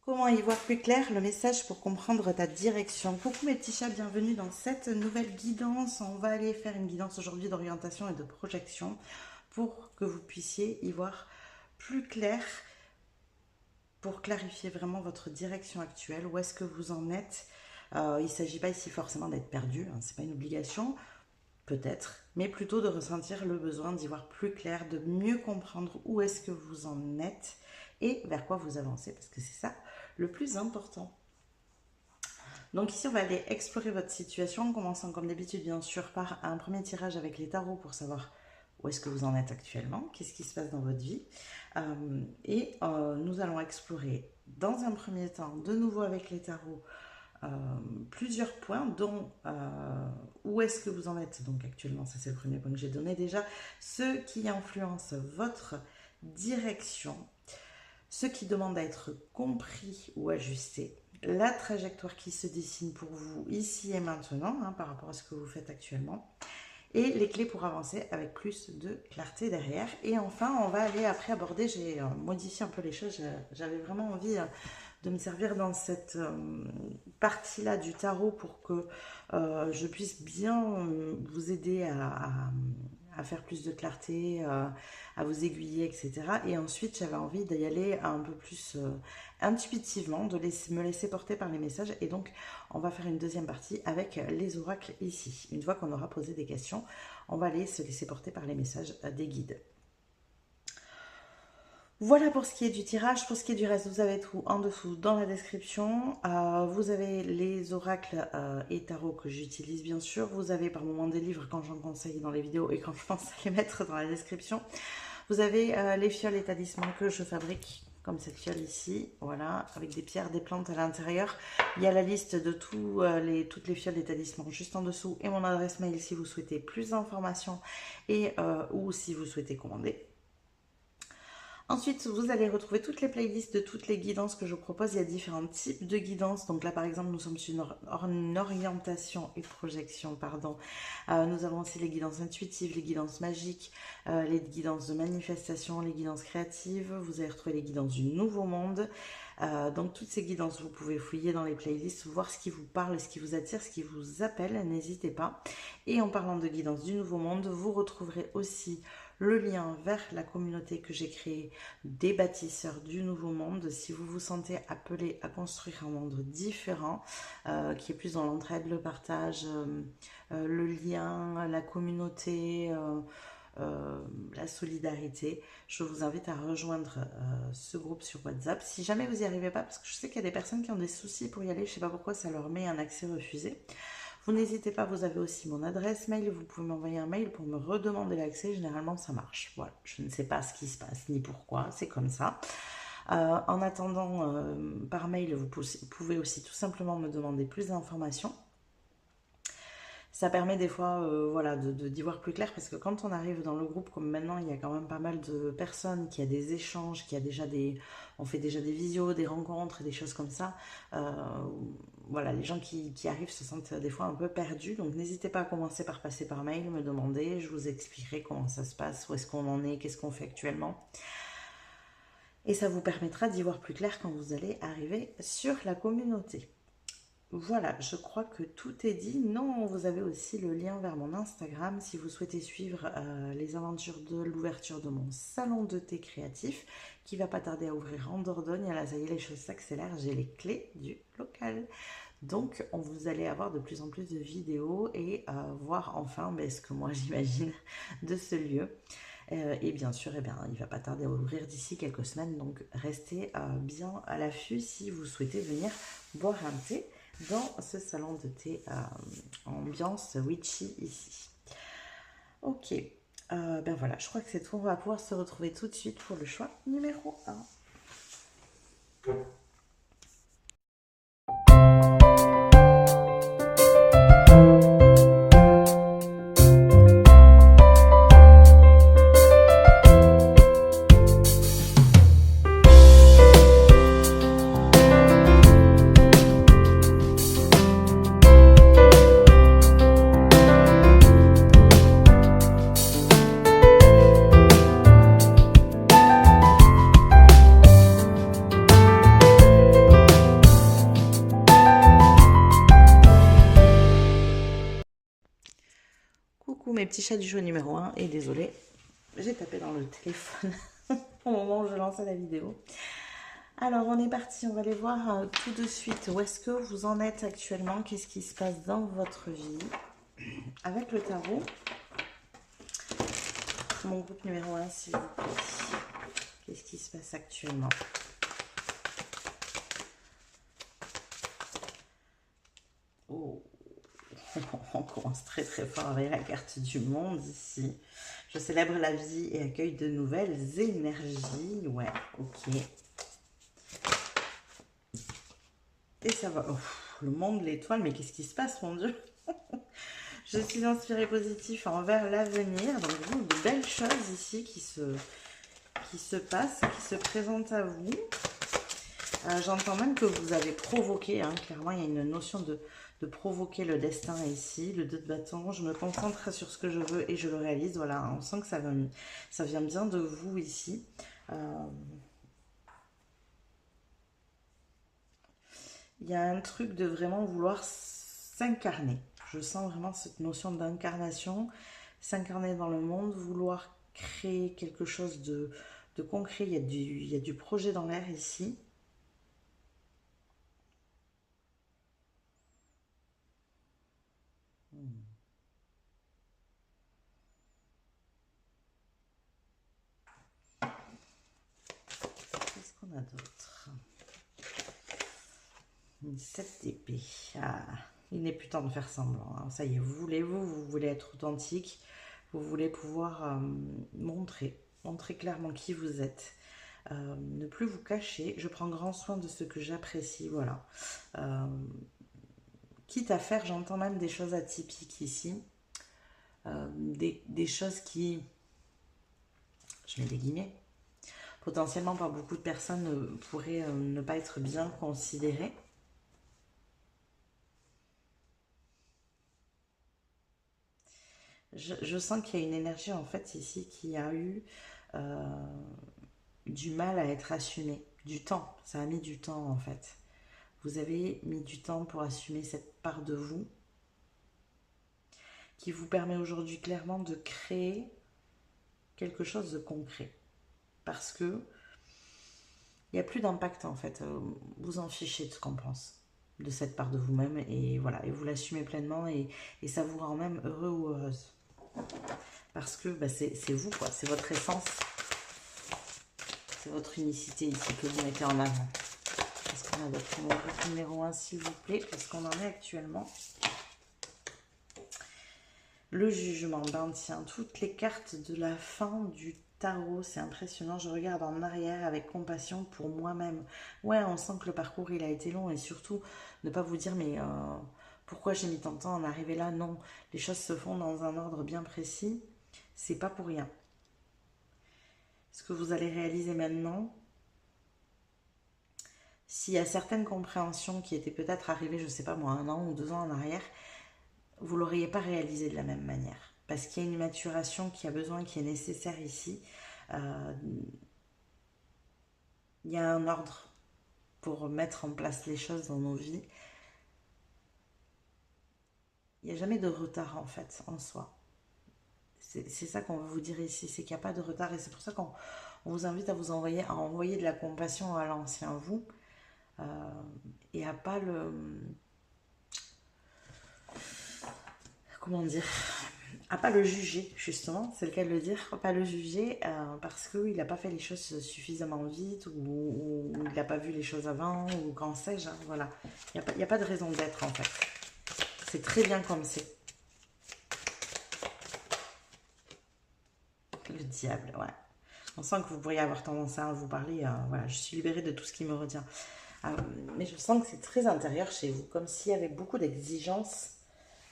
Comment y voir plus clair? Le message pour comprendre ta direction. Coucou mes petits chats, bienvenue dans cette nouvelle guidance. On va aller faire une guidance aujourd'hui d'orientation et de projection pour que vous puissiez y voir plus clair, pour clarifier vraiment votre direction actuelle. Où est-ce que vous en êtes? Il ne s'agit pas ici forcément d'être perdu, hein, c'est pas une obligation, peut-être, mais plutôt de ressentir le besoin d'y voir plus clair, de mieux comprendre où est-ce que vous en êtes et vers quoi vous avancez, parce que c'est ça le plus important. Donc ici, on va aller explorer votre situation en commençant comme d'habitude, bien sûr, par un premier tirage avec les tarots pour savoir où est-ce que vous en êtes actuellement, qu'est-ce qui se passe dans votre vie. Nous allons explorer dans un premier temps, de nouveau avec les tarots, plusieurs points, dont où est-ce que vous en êtes donc actuellement. Ça, c'est le premier point que j'ai donné déjà. Ce qui influence votre direction, ce qui demande à être compris ou ajusté, la trajectoire qui se dessine pour vous ici et maintenant, hein, par rapport à ce que vous faites actuellement, et les clés pour avancer avec plus de clarté derrière. Et enfin, on va aller après aborder, j'ai modifié un peu les choses, j'avais vraiment envie de me servir dans cette partie-là du tarot pour que je puisse bien vous aider à faire plus de clarté, à vous aiguiller, etc. Et ensuite, j'avais envie d'y aller un peu plus intuitivement, de me laisser porter par les messages. Et donc, on va faire une deuxième partie avec les oracles ici. Une fois qu'on aura posé des questions, on va aller se laisser porter par les messages des guides. Voilà pour ce qui est du tirage. Pour ce qui est du reste, vous avez tout en dessous dans la description. Vous avez les oracles et tarots que j'utilise bien sûr. Vous avez par moment des livres quand j'en conseille dans les vidéos et quand je pense à les mettre dans la description. Vous avez les fioles et talismans que je fabrique, comme cette fiole ici, voilà, avec des pierres, des plantes à l'intérieur. Il y a la liste de toutes les fioles et talismans juste en dessous et mon adresse mail si vous souhaitez plus d'informations ou si vous souhaitez commander. Ensuite, vous allez retrouver toutes les playlists de toutes les guidances que je propose. Il y a différents types de guidances. Donc là, par exemple, nous sommes sur une orientation et projection, pardon. Nous avons aussi les guidances intuitives, les guidances magiques, les guidances de manifestation, les guidances créatives. Vous allez retrouver les guidances du nouveau monde. Donc toutes ces guidances, vous pouvez fouiller dans les playlists, voir ce qui vous parle, ce qui vous attire, ce qui vous appelle. N'hésitez pas. Et en parlant de guidances du nouveau monde, vous retrouverez aussi le lien vers la communauté que j'ai créée des bâtisseurs du nouveau monde. Si vous vous sentez appelé à construire un monde différent, qui est plus dans l'entraide, le partage, le lien, la communauté, la solidarité, je vous invite à rejoindre ce groupe sur WhatsApp. Si jamais vous n'y arrivez pas, parce que je sais qu'il y a des personnes qui ont des soucis pour y aller, je ne sais pas pourquoi ça leur met un accès refusé. Vous n'hésitez pas, vous avez aussi mon adresse mail, vous pouvez m'envoyer un mail pour me redemander l'accès, généralement ça marche. Voilà, je ne sais pas ce qui se passe ni pourquoi, c'est comme ça. En attendant, par mail, vous pouvez aussi tout simplement me demander plus d'informations. Ça permet des fois voilà, d'y voir plus clair, parce que quand on arrive dans le groupe, comme maintenant, il y a quand même pas mal de personnes, qui a des échanges, on fait déjà des visios, des rencontres, des choses comme ça. Voilà, les gens qui arrivent se sentent des fois un peu perdus, donc n'hésitez pas à commencer par passer par mail, me demander, je vous expliquerai comment ça se passe, où est-ce qu'on en est, qu'est-ce qu'on fait actuellement. Et ça vous permettra d'y voir plus clair quand vous allez arriver sur la communauté. Voilà, je crois que tout est dit. Non, vous avez aussi le lien vers mon Instagram si vous souhaitez suivre les aventures de l'ouverture de mon salon de thé créatif qui va pas tarder à ouvrir en Dordogne. Là, ça y est, les choses s'accélèrent. J'ai les clés du local. Donc, vous allez avoir de plus en plus de vidéos et voir enfin ce que moi j'imagine de ce lieu. Et bien sûr, il ne va pas tarder à ouvrir d'ici quelques semaines. Donc, restez bien à l'affût si vous souhaitez venir boire un thé dans ce salon de thé ambiance witchy ici. Ok, ben voilà, je crois que c'est tout. On va pouvoir se retrouver tout de suite pour le choix numéro 1. mes petits chats du show numéro 1. Et désolé, j'ai tapé dans le téléphone au moment où je lançais la vidéo. Alors, on est parti. On va aller voir tout de suite où est-ce que vous en êtes actuellement. Qu'est-ce qui se passe dans votre vie avec le tarot. Mon groupe numéro 1, s'il vous plaît. Qu'est-ce qui se passe actuellement? Oh, on commence très très fort avec la carte du monde ici. Je célèbre la vie et accueille de nouvelles énergies. Ouais, ok. Et ça va. Oh, le monde, l'étoile, mais qu'est-ce qui se passe, mon Dieu? Je suis inspirée positif envers l'avenir. Donc, vous, de belles choses ici qui se passent, qui se présentent à vous. J'entends même que vous avez provoqué, hein, clairement, il y a une notion de provoquer le destin ici, le 2 de bâton. Je me concentre sur ce que je veux et je le réalise. Voilà, on sent que ça vient bien de vous ici. Il y a un truc de vraiment vouloir s'incarner. Je sens vraiment cette notion d'incarnation, s'incarner dans le monde, vouloir créer quelque chose de concret. Il y a du projet dans l'air ici. Qu'est-ce qu'on a d'autre? Une 7 d'épée. Ah, il n'est plus temps de faire semblant. Hein. Ça y est, vous voulez être authentique. Vous voulez pouvoir montrer clairement qui vous êtes. Ne plus vous cacher. Je prends grand soin de ce que j'apprécie. Voilà. Quitte à faire, j'entends même des choses atypiques ici. Des choses qui... Je mets des guillemets. Potentiellement, par beaucoup de personnes pourraient ne pas être bien considérées. Je sens qu'il y a une énergie en fait ici qui a eu du mal à être assumée. Du temps, ça a mis du temps en fait. Vous avez mis du temps pour assumer cette part de vous qui vous permet aujourd'hui clairement de créer quelque chose de concret. Parce que il n'y a plus d'impact en fait. Vous en fichez de ce qu'on pense de cette part de vous-même et voilà, et vous l'assumez pleinement et ça vous rend même heureux ou heureuse. Parce que bah, c'est vous, quoi. C'est votre essence. C'est votre unicité ici que vous mettez en avant. Est-ce qu'on a votre numéro 1, s'il vous plaît? Parce qu'on en est actuellement. Le jugement. Ben tiens, toutes les cartes de la fin du tarot, c'est impressionnant. Je regarde en arrière avec compassion pour moi-même. Ouais, on sent que le parcours, il a été long. Et surtout, ne pas vous dire, mais pourquoi j'ai mis tant de temps à en arriver là? Non, les choses se font dans un ordre bien précis. C'est pas pour rien. Ce que vous allez réaliser maintenant, s'il y a certaines compréhensions qui étaient peut-être arrivées, je sais pas moi, 1 an ou 2 ans en arrière, vous ne l'auriez pas réalisé de la même manière. Parce qu'il y a une maturation qui a besoin, qui est nécessaire ici. Il y a un ordre pour mettre en place les choses dans nos vies. Il n'y a jamais de retard en fait, en soi. C'est ça qu'on va vous dire ici, c'est qu'il n'y a pas de retard. Et c'est pour ça qu'on vous invite à envoyer de la compassion à l'ancien vous. Et à pas le... Comment dire? À pas le juger, justement, c'est le cas de le dire, pas le juger parce qu'il n'a pas fait les choses suffisamment vite ou il n'a pas vu les choses avant ou qu'en sais-je, hein, voilà. Il n'y a pas de raison d'être en fait. C'est très bien comme c'est. Le diable, ouais. On sent que vous pourriez avoir tendance à vous parler, voilà, je suis libérée de tout ce qui me retient. Mais je sens que c'est très intérieur chez vous, comme s'il y avait beaucoup d'exigences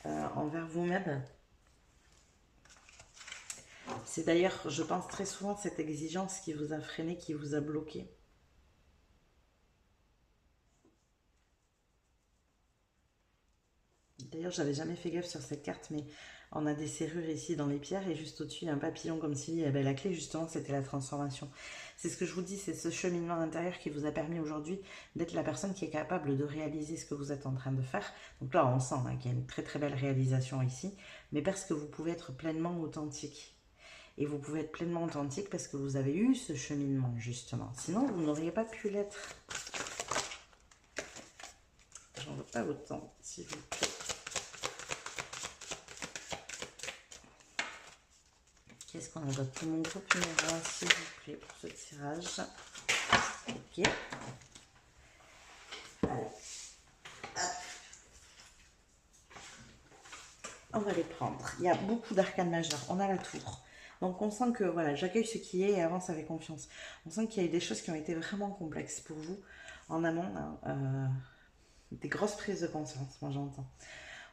envers vous-même. C'est d'ailleurs, je pense très souvent, cette exigence qui vous a freiné, qui vous a bloqué. D'ailleurs, j'avais jamais fait gaffe sur cette carte, mais on a des serrures ici dans les pierres et juste au-dessus, il y a un papillon comme si la clé, justement, c'était la transformation. C'est ce que je vous dis, c'est ce cheminement intérieur qui vous a permis aujourd'hui d'être la personne qui est capable de réaliser ce que vous êtes en train de faire. Donc là, on sent qu'il y a une très très belle réalisation ici, mais parce que vous pouvez être pleinement authentique. Et vous pouvez être pleinement authentique parce que vous avez eu ce cheminement, justement. Sinon, vous n'auriez pas pu l'être. J'en veux pas autant, s'il vous plaît. Qu'est-ce qu'on a d'autre pour mon groupe numéro 1, s'il vous plaît, pour ce tirage? Ok. Allez. On va les prendre. Il y a beaucoup d'arcanes majeures. On a la tour. Donc on sent que, voilà, j'accueille ce qui est et avance avec confiance. On sent qu'il y a eu des choses qui ont été vraiment complexes pour vous en amont. Hein, des grosses prises de conscience, moi j'entends.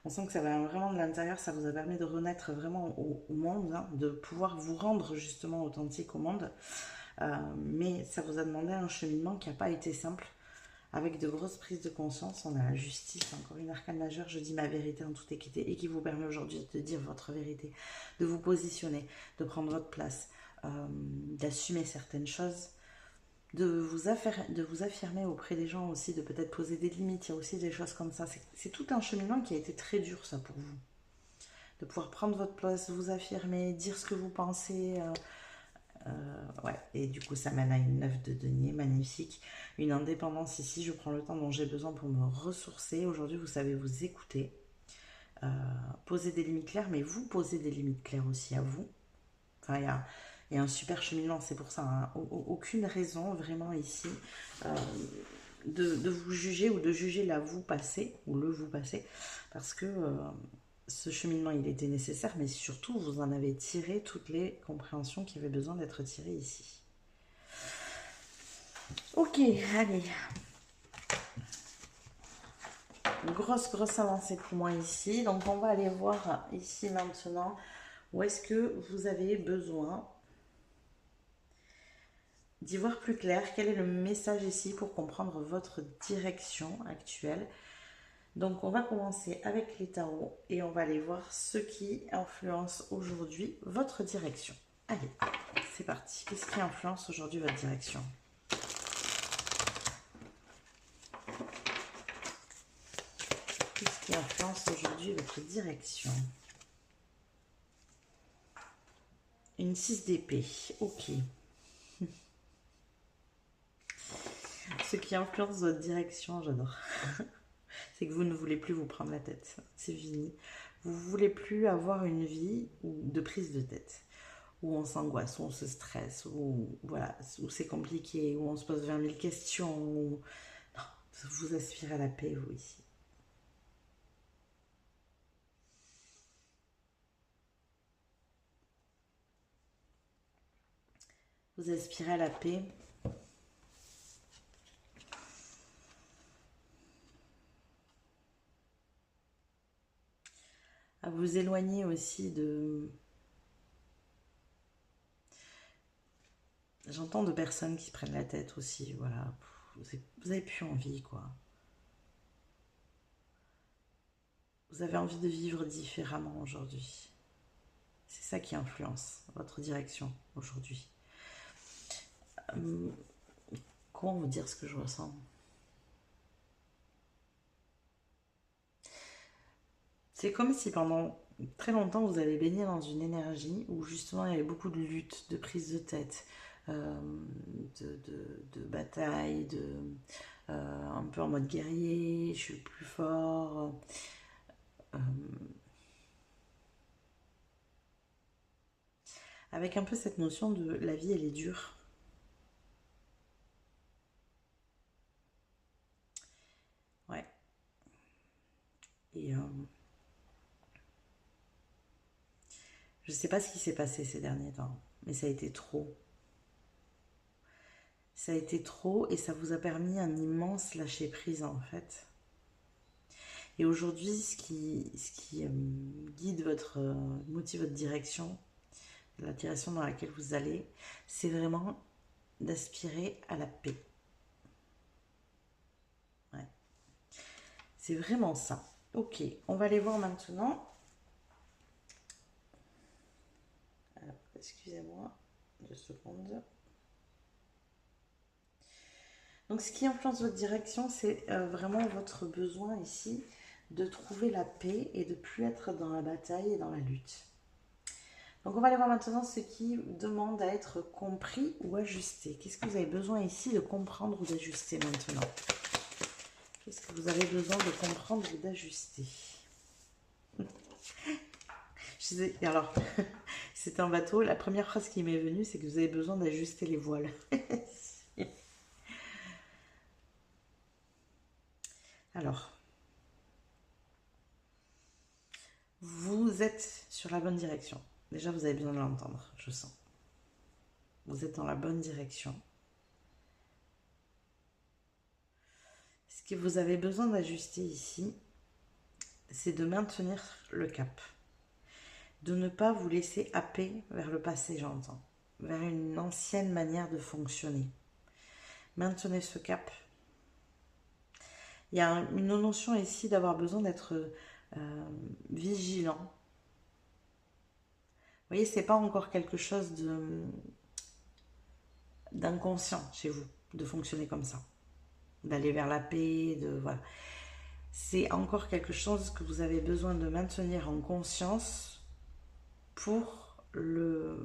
On sent que ça va vraiment de l'intérieur, ça vous a permis de renaître vraiment au monde, hein, de pouvoir vous rendre justement authentique au monde. Mais ça vous a demandé un cheminement qui n'a pas été simple, avec de grosses prises de conscience. On a la justice, encore une arcane majeure, je dis ma vérité en toute équité, et qui vous permet aujourd'hui de dire votre vérité, de vous positionner, de prendre votre place, d'assumer certaines choses, de vous affirmer auprès des gens aussi, de peut-être poser des limites. Il y a aussi des choses comme ça. C'est tout un cheminement qui a été très dur, ça, pour vous. De pouvoir prendre votre place, vous affirmer, dire ce que vous pensez. Ouais, et du coup, ça mène à une 9 de denier, magnifique. Une indépendance ici, je prends le temps dont j'ai besoin pour me ressourcer. Aujourd'hui, vous savez vous écouter. Poser des limites claires, mais vous posez des limites claires aussi à vous. Enfin, il y a un super cheminement, c'est pour ça. Hein. Aucune raison vraiment ici de vous juger ou de juger la vous passé ou le vous passé, parce que ce cheminement il était nécessaire, mais surtout vous en avez tiré toutes les compréhensions qui avaient besoin d'être tirées ici. Ok, allez. Une grosse avancée pour moi ici. Donc on va aller voir ici maintenant où est-ce que vous avez besoin d'y voir plus clair. Quel est le message ici pour comprendre votre direction actuelle? Donc on va commencer avec les tarots et on va aller voir ce qui influence aujourd'hui votre direction. Allez, c'est parti. Qu'est-ce qui influence aujourd'hui votre direction? Qu'est-ce qui influence aujourd'hui votre direction? Une 6 d'épée, ok. Ce qui influence votre direction, j'adore. C'est que vous ne voulez plus vous prendre la tête. C'est fini. Vous ne voulez plus avoir une vie de prise de tête, où on s'angoisse, où on se stresse, où, voilà, où c'est compliqué, où on se pose 20 000 questions. Où... Non, vous aspirez à la paix, vous, ici. Vous aspirez à la paix. À vous éloigner aussi de... J'entends de personnes qui se prennent la tête aussi, voilà. Vous avez plus envie, quoi. Vous avez envie de vivre différemment aujourd'hui. C'est ça qui influence votre direction aujourd'hui. Comment vous dire ce que je ressens? C'est comme si pendant très longtemps vous avez baigné dans une énergie où justement il y avait beaucoup de lutte, de prise de tête, de bataille, un peu en mode guerrier, je suis le plus fort. Avec un peu cette notion de la vie elle est dure. Ouais. Et je sais pas ce qui s'est passé ces derniers temps, mais ça a été trop. Ça a été trop et ça vous a permis un immense lâcher prise en fait. Et aujourd'hui, ce qui guide motive votre direction, la direction dans laquelle vous allez, c'est vraiment d'aspirer à la paix. Ouais. C'est vraiment ça. Ok, on va aller voir maintenant. Alors, excusez-moi, 2 secondes. Donc, ce qui influence votre direction, c'est vraiment votre besoin ici de trouver la paix et de plus être dans la bataille et dans la lutte. Donc, on va aller voir maintenant ce qui demande à être compris ou ajusté. Qu'est-ce que vous avez besoin ici de comprendre ou d'ajuster maintenant? Qu'est-ce que vous avez besoin de comprendre ou d'ajuster? Alors, c'est un bateau. La première phrase qui m'est venue, c'est que vous avez besoin d'ajuster les voiles. Alors, vous êtes sur la bonne direction. Déjà, vous avez besoin de l'entendre, je sens. Vous êtes dans la bonne direction. Ce que vous avez besoin d'ajuster ici, c'est de maintenir le cap. De ne pas vous laisser happer vers le passé, j'entends. Vers une ancienne manière de fonctionner. Maintenez ce cap. Il y a une notion ici d'avoir besoin d'être vigilant. Vous voyez, c'est pas encore quelque chose d'inconscient chez vous, de fonctionner comme ça. D'aller vers la paix, voilà. C'est encore quelque chose que vous avez besoin de maintenir en conscience pour le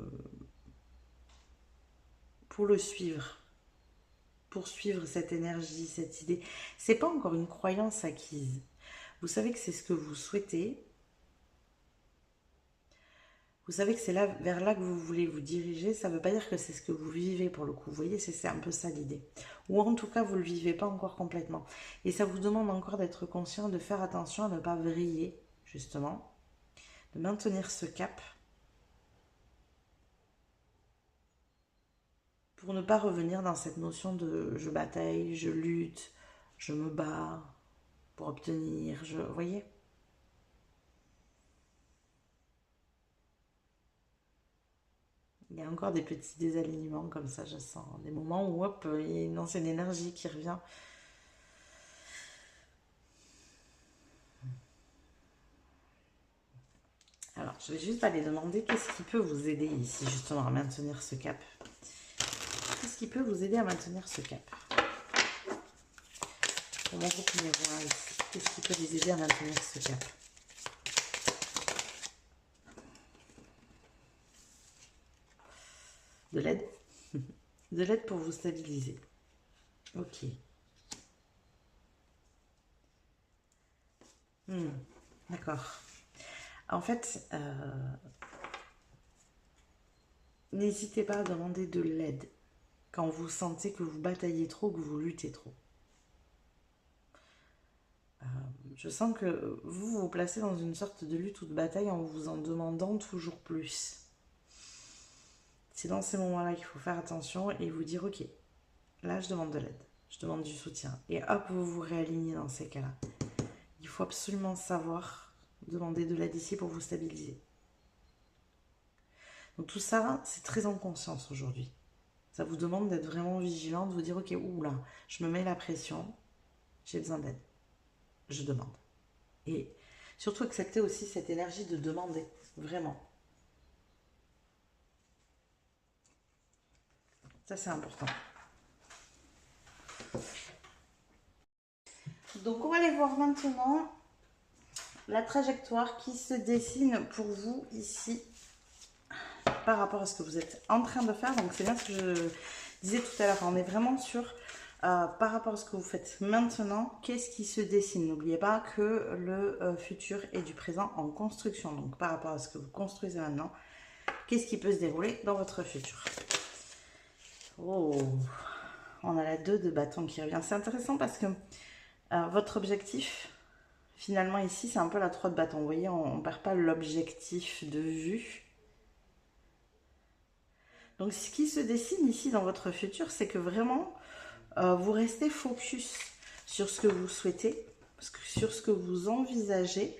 suivre, pour suivre cette énergie, cette idée. C'est pas encore une croyance acquise. Vous savez que c'est ce que vous souhaitez. Vous savez que c'est là, vers là que vous voulez vous diriger. Ça ne veut pas dire que c'est ce que vous vivez pour le coup. Vous voyez, c'est un peu ça l'idée. Ou en tout cas, vous ne le vivez pas encore complètement. Et ça vous demande encore d'être conscient, de faire attention à ne pas vriller, justement. De maintenir ce cap. Pour ne pas revenir dans cette notion de je bataille, je lutte, je me bats pour obtenir, vous voyez? Il y a encore des petits désalignements comme ça, je sens. Des moments où, hop, il y a une ancienne énergie qui revient. Alors, je vais juste aller demander qu'est-ce qui peut vous aider ici, justement, à maintenir ce cap. Qu'est-ce qui peut vous aider à maintenir ce cap? Pour mon groupe numéro 1 ici, qu'est-ce qui peut vous aider à maintenir ce cap? De l'aide? De l'aide pour vous stabiliser. Ok. D'accord. En fait, n'hésitez pas à demander de l'aide quand vous sentez que vous bataillez trop, que vous luttez trop. Je sens que vous vous placez dans une sorte de lutte ou de bataille en vous en demandant toujours plus. C'est dans ces moments-là qu'il faut faire attention et vous dire ok, là je demande de l'aide, je demande du soutien. Et hop, vous vous réalignez dans ces cas-là. Il faut absolument savoir demander de l'aide ici pour vous stabiliser. Donc tout ça, c'est très en conscience aujourd'hui. Ça vous demande d'être vraiment vigilant, de vous dire ok, oula, je me mets la pression, j'ai besoin d'aide, je demande. Et surtout accepter aussi cette énergie de demander, vraiment. Ça c'est important. Donc on va aller voir maintenant la trajectoire qui se dessine pour vous ici par rapport à ce que vous êtes en train de faire. Donc c'est bien ce que je disais tout à l'heure, on est vraiment sur par rapport à ce que vous faites maintenant, qu'est-ce qui se dessine. N'oubliez pas que le futur est du présent en construction. Donc par rapport à ce que vous construisez maintenant, qu'est-ce qui peut se dérouler dans votre futur? Oh, on a la 2 de bâton qui revient. C'est intéressant parce que votre objectif, finalement ici, c'est un peu la 3 de bâton. Vous voyez, on ne perd pas l'objectif de vue. Donc ce qui se dessine ici dans votre futur, c'est que vraiment, vous restez focus sur ce que vous souhaitez, sur ce que vous envisagez.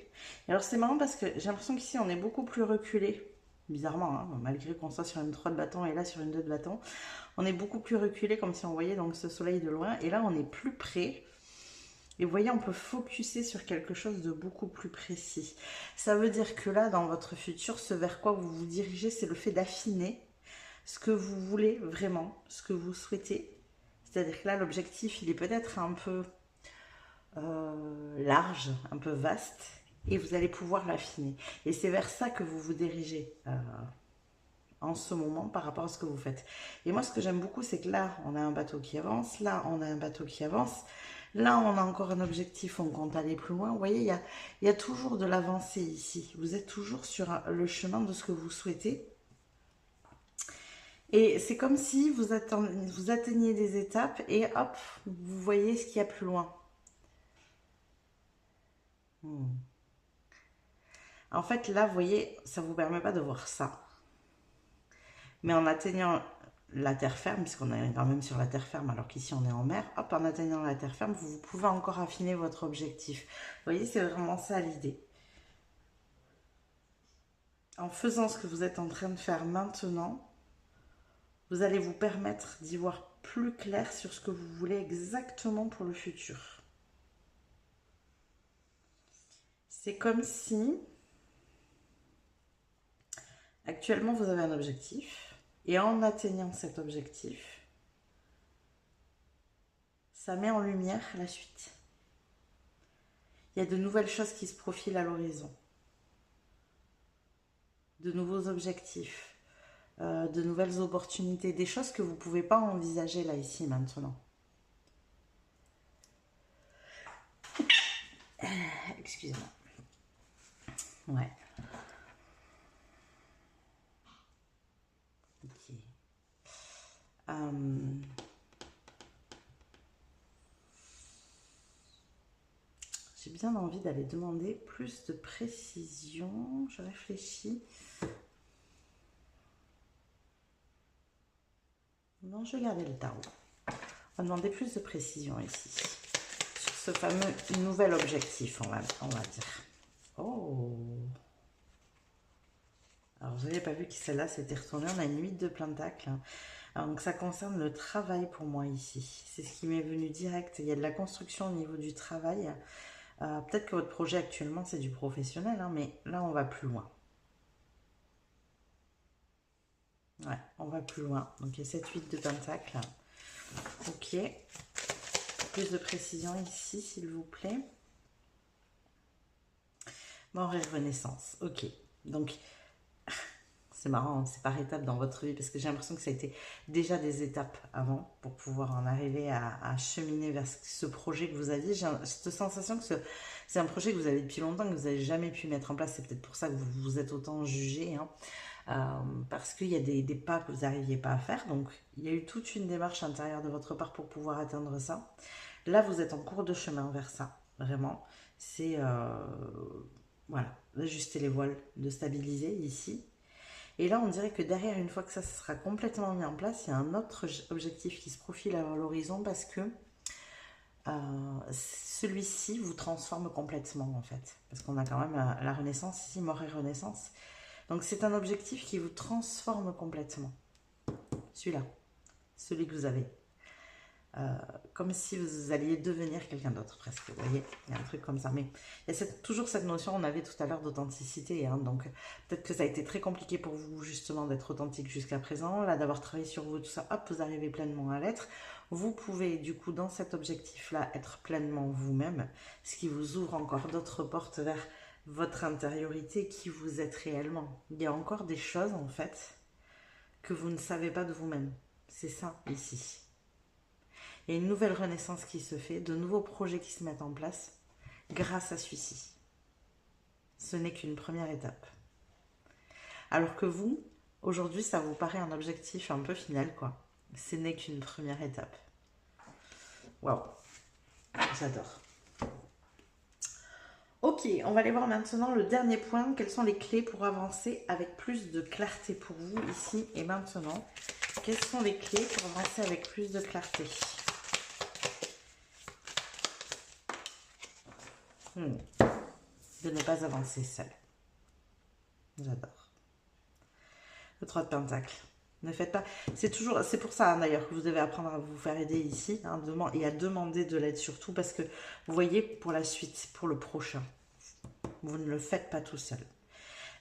Et alors c'est marrant parce que j'ai l'impression qu'ici, on est beaucoup plus reculé. Bizarrement, hein, malgré qu'on soit sur une 3 de bâton et là sur une 2 de bâton, on est beaucoup plus reculé comme si on voyait donc ce soleil de loin. Et là, on est plus près. Et vous voyez, on peut focuser sur quelque chose de beaucoup plus précis. Ça veut dire que là, dans votre futur, ce vers quoi vous vous dirigez, c'est le fait d'affiner ce que vous voulez vraiment, ce que vous souhaitez. C'est-à-dire que là, l'objectif, il est peut-être un peu large, un peu vaste, et vous allez pouvoir l'affiner. Et c'est vers ça que vous vous dirigez en ce moment par rapport à ce que vous faites. Et moi, ce que j'aime beaucoup, c'est que là, on a un bateau qui avance, là, on a un bateau qui avance, là, on a encore un objectif, on compte aller plus loin. Vous voyez, il y a toujours de l'avancée ici. Vous êtes toujours sur le chemin de ce que vous souhaitez. Et c'est comme si vous atteigniez des étapes et hop, vous voyez ce qu'il y a plus loin. En fait, là, vous voyez, ça ne vous permet pas de voir ça. Mais en atteignant la terre ferme, puisqu'on est quand même sur la terre ferme alors qu'ici on est en mer, hop, en atteignant la terre ferme, vous pouvez encore affiner votre objectif. Vous voyez, c'est vraiment ça l'idée. En faisant ce que vous êtes en train de faire maintenant, vous allez vous permettre d'y voir plus clair sur ce que vous voulez exactement pour le futur. C'est comme si, actuellement, vous avez un objectif, et en atteignant cet objectif, ça met en lumière la suite. Il y a de nouvelles choses qui se profilent à l'horizon, de nouveaux objectifs, de nouvelles opportunités, des choses que vous ne pouvez pas envisager là, ici, maintenant. Excusez-moi. Ouais. Ok. J'ai bien envie d'aller demander plus de précision. Je réfléchis. Non, je vais garder le tarot. On va demander plus de précision ici. Sur ce fameux nouvel objectif, on va dire. Oh! Alors, vous n'avez pas vu que celle-là s'était retournée. On a une 8 de pentacle. Alors, donc, ça concerne le travail pour moi ici. C'est ce qui m'est venu direct. Il y a de la construction au niveau du travail. Peut-être que votre projet actuellement, c'est du professionnel, hein, mais là, on va plus loin. Ouais, on va plus loin. Donc, il y a cette 8 de pentacle. Ok. Plus de précision ici, s'il vous plaît. Mort et renaissance. Ok. Donc, c'est marrant, c'est par étapes dans votre vie, parce que j'ai l'impression que ça a été déjà des étapes avant pour pouvoir en arriver à cheminer vers ce projet que vous aviez. J'ai cette sensation que c'est un projet que vous avez depuis longtemps, que vous n'avez jamais pu mettre en place. C'est peut-être pour ça que vous vous êtes autant jugé, hein. Parce qu'il y a des pas que vous n'arriviez pas à faire. Donc, il y a eu toute une démarche intérieure de votre part pour pouvoir atteindre ça. Là, vous êtes en cours de chemin vers ça, vraiment. C'est, voilà, d'ajuster les voiles, de stabiliser ici. Et là, on dirait que derrière, une fois que ça sera complètement mis en place, il y a un autre objectif qui se profile à l'horizon parce que celui-ci vous transforme complètement, en fait. Parce qu'on a quand même la renaissance ici, mort et renaissance. Donc, c'est un objectif qui vous transforme complètement. Celui-là, celui que vous avez. Comme si vous alliez devenir quelqu'un d'autre, presque. Vous voyez, il y a un truc comme ça. Mais il y a toujours cette notion, on avait tout à l'heure d'authenticité. Hein, donc, peut-être que ça a été très compliqué pour vous, justement, d'être authentique jusqu'à présent. Là, d'avoir travaillé sur vous, tout ça, hop, vous arrivez pleinement à l'être. Vous pouvez, du coup, dans cet objectif-là, être pleinement vous-même. Ce qui vous ouvre encore d'autres portes vers votre intériorité, qui vous êtes réellement. Il y a encore des choses, en fait, que vous ne savez pas de vous-même. C'est ça, ici. Il y a une nouvelle renaissance qui se fait, de nouveaux projets qui se mettent en place grâce à celui-ci. Ce n'est qu'une première étape. Alors que vous, aujourd'hui, ça vous paraît un objectif un peu final, quoi. Ce n'est qu'une première étape. Waouh, j'adore. Ok, on va aller voir maintenant le dernier point. Quelles sont les clés pour avancer avec plus de clarté pour vous, ici et maintenant? Quelles sont les clés pour avancer avec plus de clarté? De ne pas avancer seul. J'adore. Le 3 de pentacle. Ne faites pas. C'est pour ça hein, d'ailleurs que vous devez apprendre à vous faire aider ici hein, et à demander de l'aide surtout parce que vous voyez pour la suite, pour le prochain, vous ne le faites pas tout seul.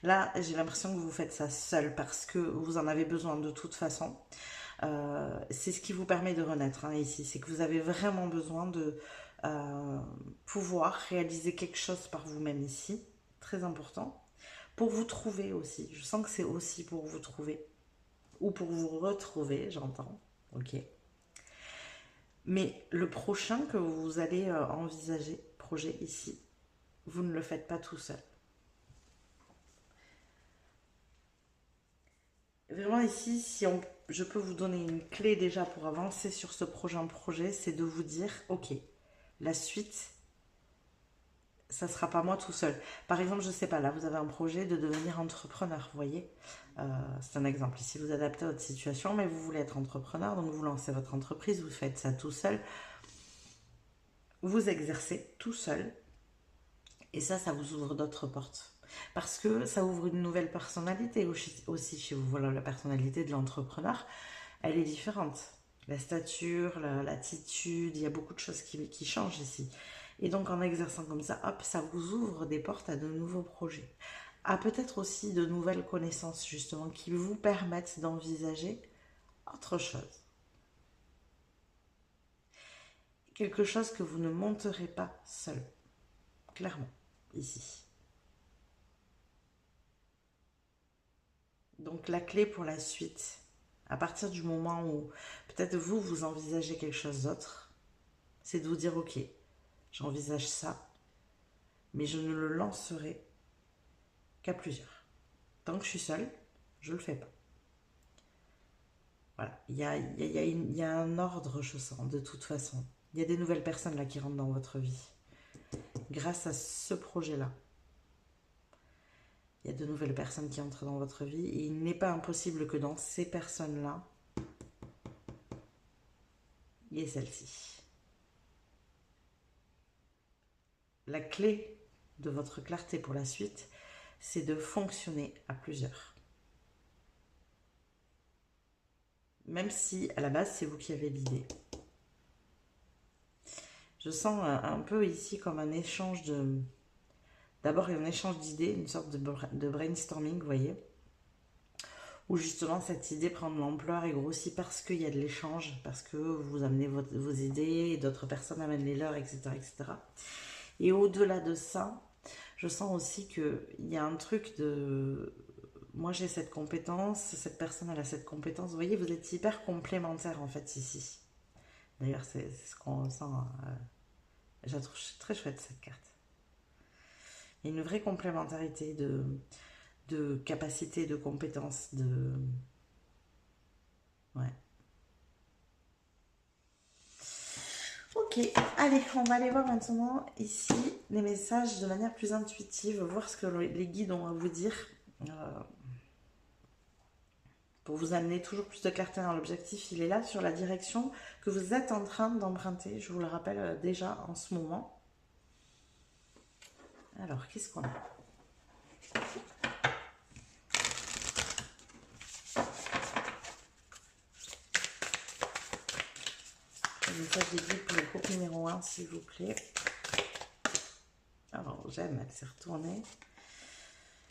Là, j'ai l'impression que vous faites ça seul parce que vous en avez besoin de toute façon. C'est ce qui vous permet de renaître hein, ici. C'est que vous avez vraiment besoin de pouvoir réaliser quelque chose par vous-même ici. Très important. Pour vous trouver aussi. Je sens que c'est aussi pour vous trouver. Ou pour vous retrouver, j'entends. Ok. Mais le prochain que vous allez envisager, projet ici, vous ne le faites pas tout seul. Vraiment ici, si je peux vous donner une clé déjà pour avancer sur ce projet, c'est de vous dire, ok, la suite, ça ne sera pas moi tout seul. Par exemple, je ne sais pas, là, vous avez un projet de devenir entrepreneur, vous voyez. C'est un exemple. Ici, vous adaptez à votre situation, mais vous voulez être entrepreneur, donc vous lancez votre entreprise, vous faites ça tout seul. Vous exercez tout seul. Et ça vous ouvre d'autres portes. Parce que ça ouvre une nouvelle personnalité aussi chez vous. Voilà, la personnalité de l'entrepreneur, elle est différente. La stature, l'attitude, il y a beaucoup de choses qui changent ici. Et donc en exerçant comme ça, hop, ça vous ouvre des portes à de nouveaux projets. À peut-être aussi de nouvelles connaissances justement qui vous permettent d'envisager autre chose. Quelque chose que vous ne monterez pas seul. Clairement, ici. Donc la clé pour la suite, à partir du moment où peut-être vous envisagez quelque chose d'autre, c'est de vous dire ok, j'envisage ça, mais je ne le lancerai qu'à plusieurs. Tant que je suis seule, je ne le fais pas. Voilà, il y a un ordre, je sens, de toute façon. Il y a des nouvelles personnes là qui rentrent dans votre vie. Grâce à ce projet-là. Il y a de nouvelles personnes qui entrent dans votre vie et il n'est pas impossible que dans ces personnes-là, il y ait celle-ci. La clé de votre clarté pour la suite, c'est de fonctionner à plusieurs. Même si à la base c'est vous qui avez l'idée. Je sens un peu ici comme un échange de... D'abord un échange d'idées, une sorte de brainstorming, vous voyez, où justement cette idée prend de l'ampleur et grossit parce qu'il y a de l'échange, parce que vous amenez vos idées et d'autres personnes amènent les leurs, etc. etc. Et au-delà de ça, je sens aussi qu'il y a un truc de... Moi j'ai cette compétence, cette personne elle a cette compétence. Vous voyez, vous êtes hyper complémentaires en fait ici. D'ailleurs c'est ce qu'on sent. Je la trouve très chouette cette carte. Il y a une vraie complémentarité de capacité, de compétences, de... Ouais. Ok, allez, on va aller voir maintenant ici les messages de manière plus intuitive, voir ce que les guides ont à vous dire pour vous amener toujours plus de clarté dans l'objectif. Il est là sur la direction que vous êtes en train d'emprunter, je vous le rappelle déjà en ce moment. Alors, qu'est-ce qu'on a ? Le message des guides pour le groupe numéro 1, s'il vous plaît. Alors, j'aime, elle s'est retournée.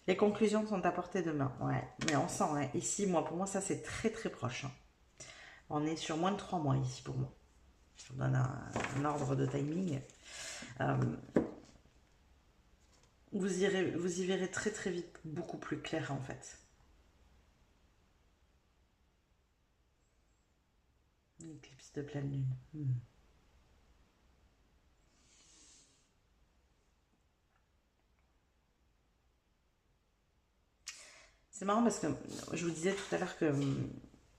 Les conclusions sont à portée de main. Ouais, mais on sent, hein, ici, pour moi, ça c'est très très proche. Hein. On est sur moins de 3 mois ici pour moi. Je vous donne un ordre de timing. Vous y verrez très très vite beaucoup plus clair en fait. Une éclipse de pleine lune. C'est marrant parce que je vous disais tout à l'heure que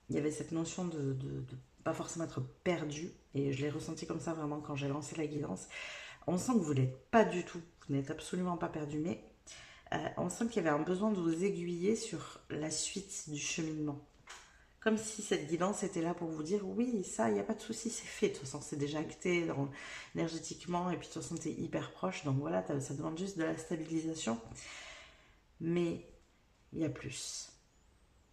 il y avait cette notion de pas forcément être perdu, et je l'ai ressenti comme ça vraiment quand j'ai lancé la guidance. On sent que vous n'êtes pas du tout, vous n'êtes absolument pas perdu, mais on sent qu'il y avait un besoin de vous aiguiller sur la suite du cheminement. Comme si cette guidance était là pour vous dire oui, ça, il n'y a pas de souci, c'est fait. De toute façon, c'est déjà acté énergétiquement, et puis de toute façon, tu es hyper proche. Donc voilà, ça demande juste de la stabilisation. Mais il y a plus.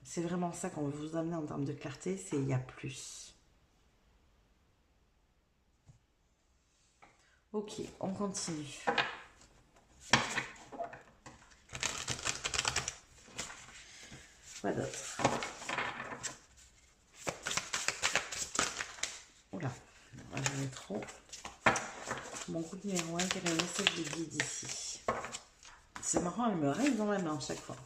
C'est vraiment ça qu'on veut vous amener en termes de clarté, c'est il y a plus. Ok, on continue. Quoi d'autre? Oula, j'en ai trop. Mon groupe numéro 1, quel est le message de guide ici? C'est marrant, elle me règle dans la main chaque fois.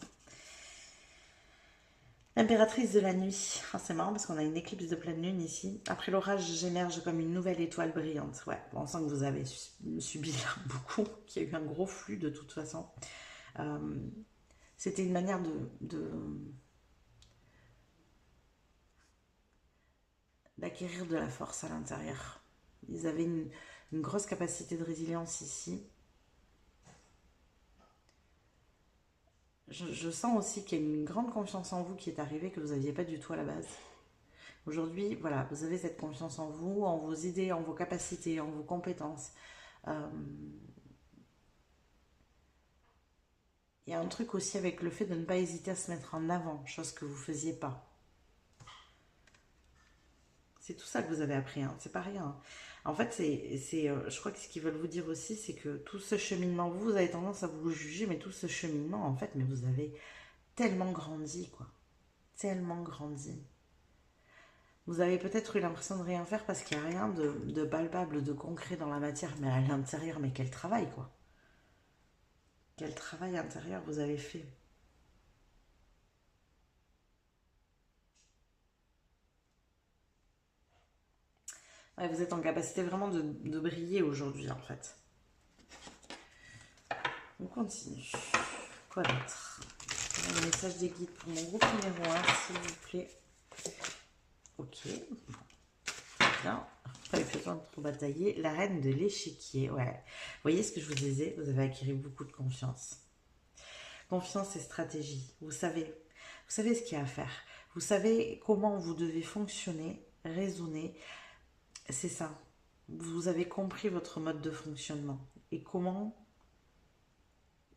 L'impératrice de la nuit. Ah, c'est marrant parce qu'on a une éclipse de pleine lune ici. Après l'orage, j'émerge comme une nouvelle étoile brillante. Ouais, bon, on sent que vous avez subi là beaucoup, qu'il y a eu un gros flux de toute façon. C'était une manière d'acquérir de la force à l'intérieur. Ils avaient une grosse capacité de résilience ici. Je sens aussi qu'il y a une grande confiance en vous qui est arrivée que vous n'aviez pas du tout à la base. Aujourd'hui, voilà, vous avez cette confiance en vous, en vos idées, en vos capacités, en vos compétences. Il y a un truc aussi avec le fait de ne pas hésiter à se mettre en avant, chose que vous ne faisiez pas. C'est tout ça que vous avez appris, hein. C'est pas rien. En fait, je crois que ce qu'ils veulent vous dire aussi, c'est que tout ce cheminement, vous avez tendance à vous juger, mais tout ce cheminement, en fait, mais vous avez tellement grandi, quoi. Tellement grandi. Vous avez peut-être eu l'impression de rien faire parce qu'il n'y a rien de palpable, de concret dans la matière, mais à l'intérieur, mais quel travail, quoi. Quel travail intérieur vous avez fait. Ouais, vous êtes en capacité vraiment de briller aujourd'hui, en fait. On continue. Quoi d'autre? Un message des guides pour mon groupe numéro 1, s'il vous plaît. Ok. Bien. Pas eu besoin de trop batailler. La reine de l'échiquier. Ouais. Vous voyez ce que je vous disais? Vous avez acquis beaucoup de confiance. Confiance et stratégie. Vous savez ce qu'il y a à faire. Vous savez comment vous devez fonctionner, raisonner. C'est ça. Vous avez compris votre mode de fonctionnement. Et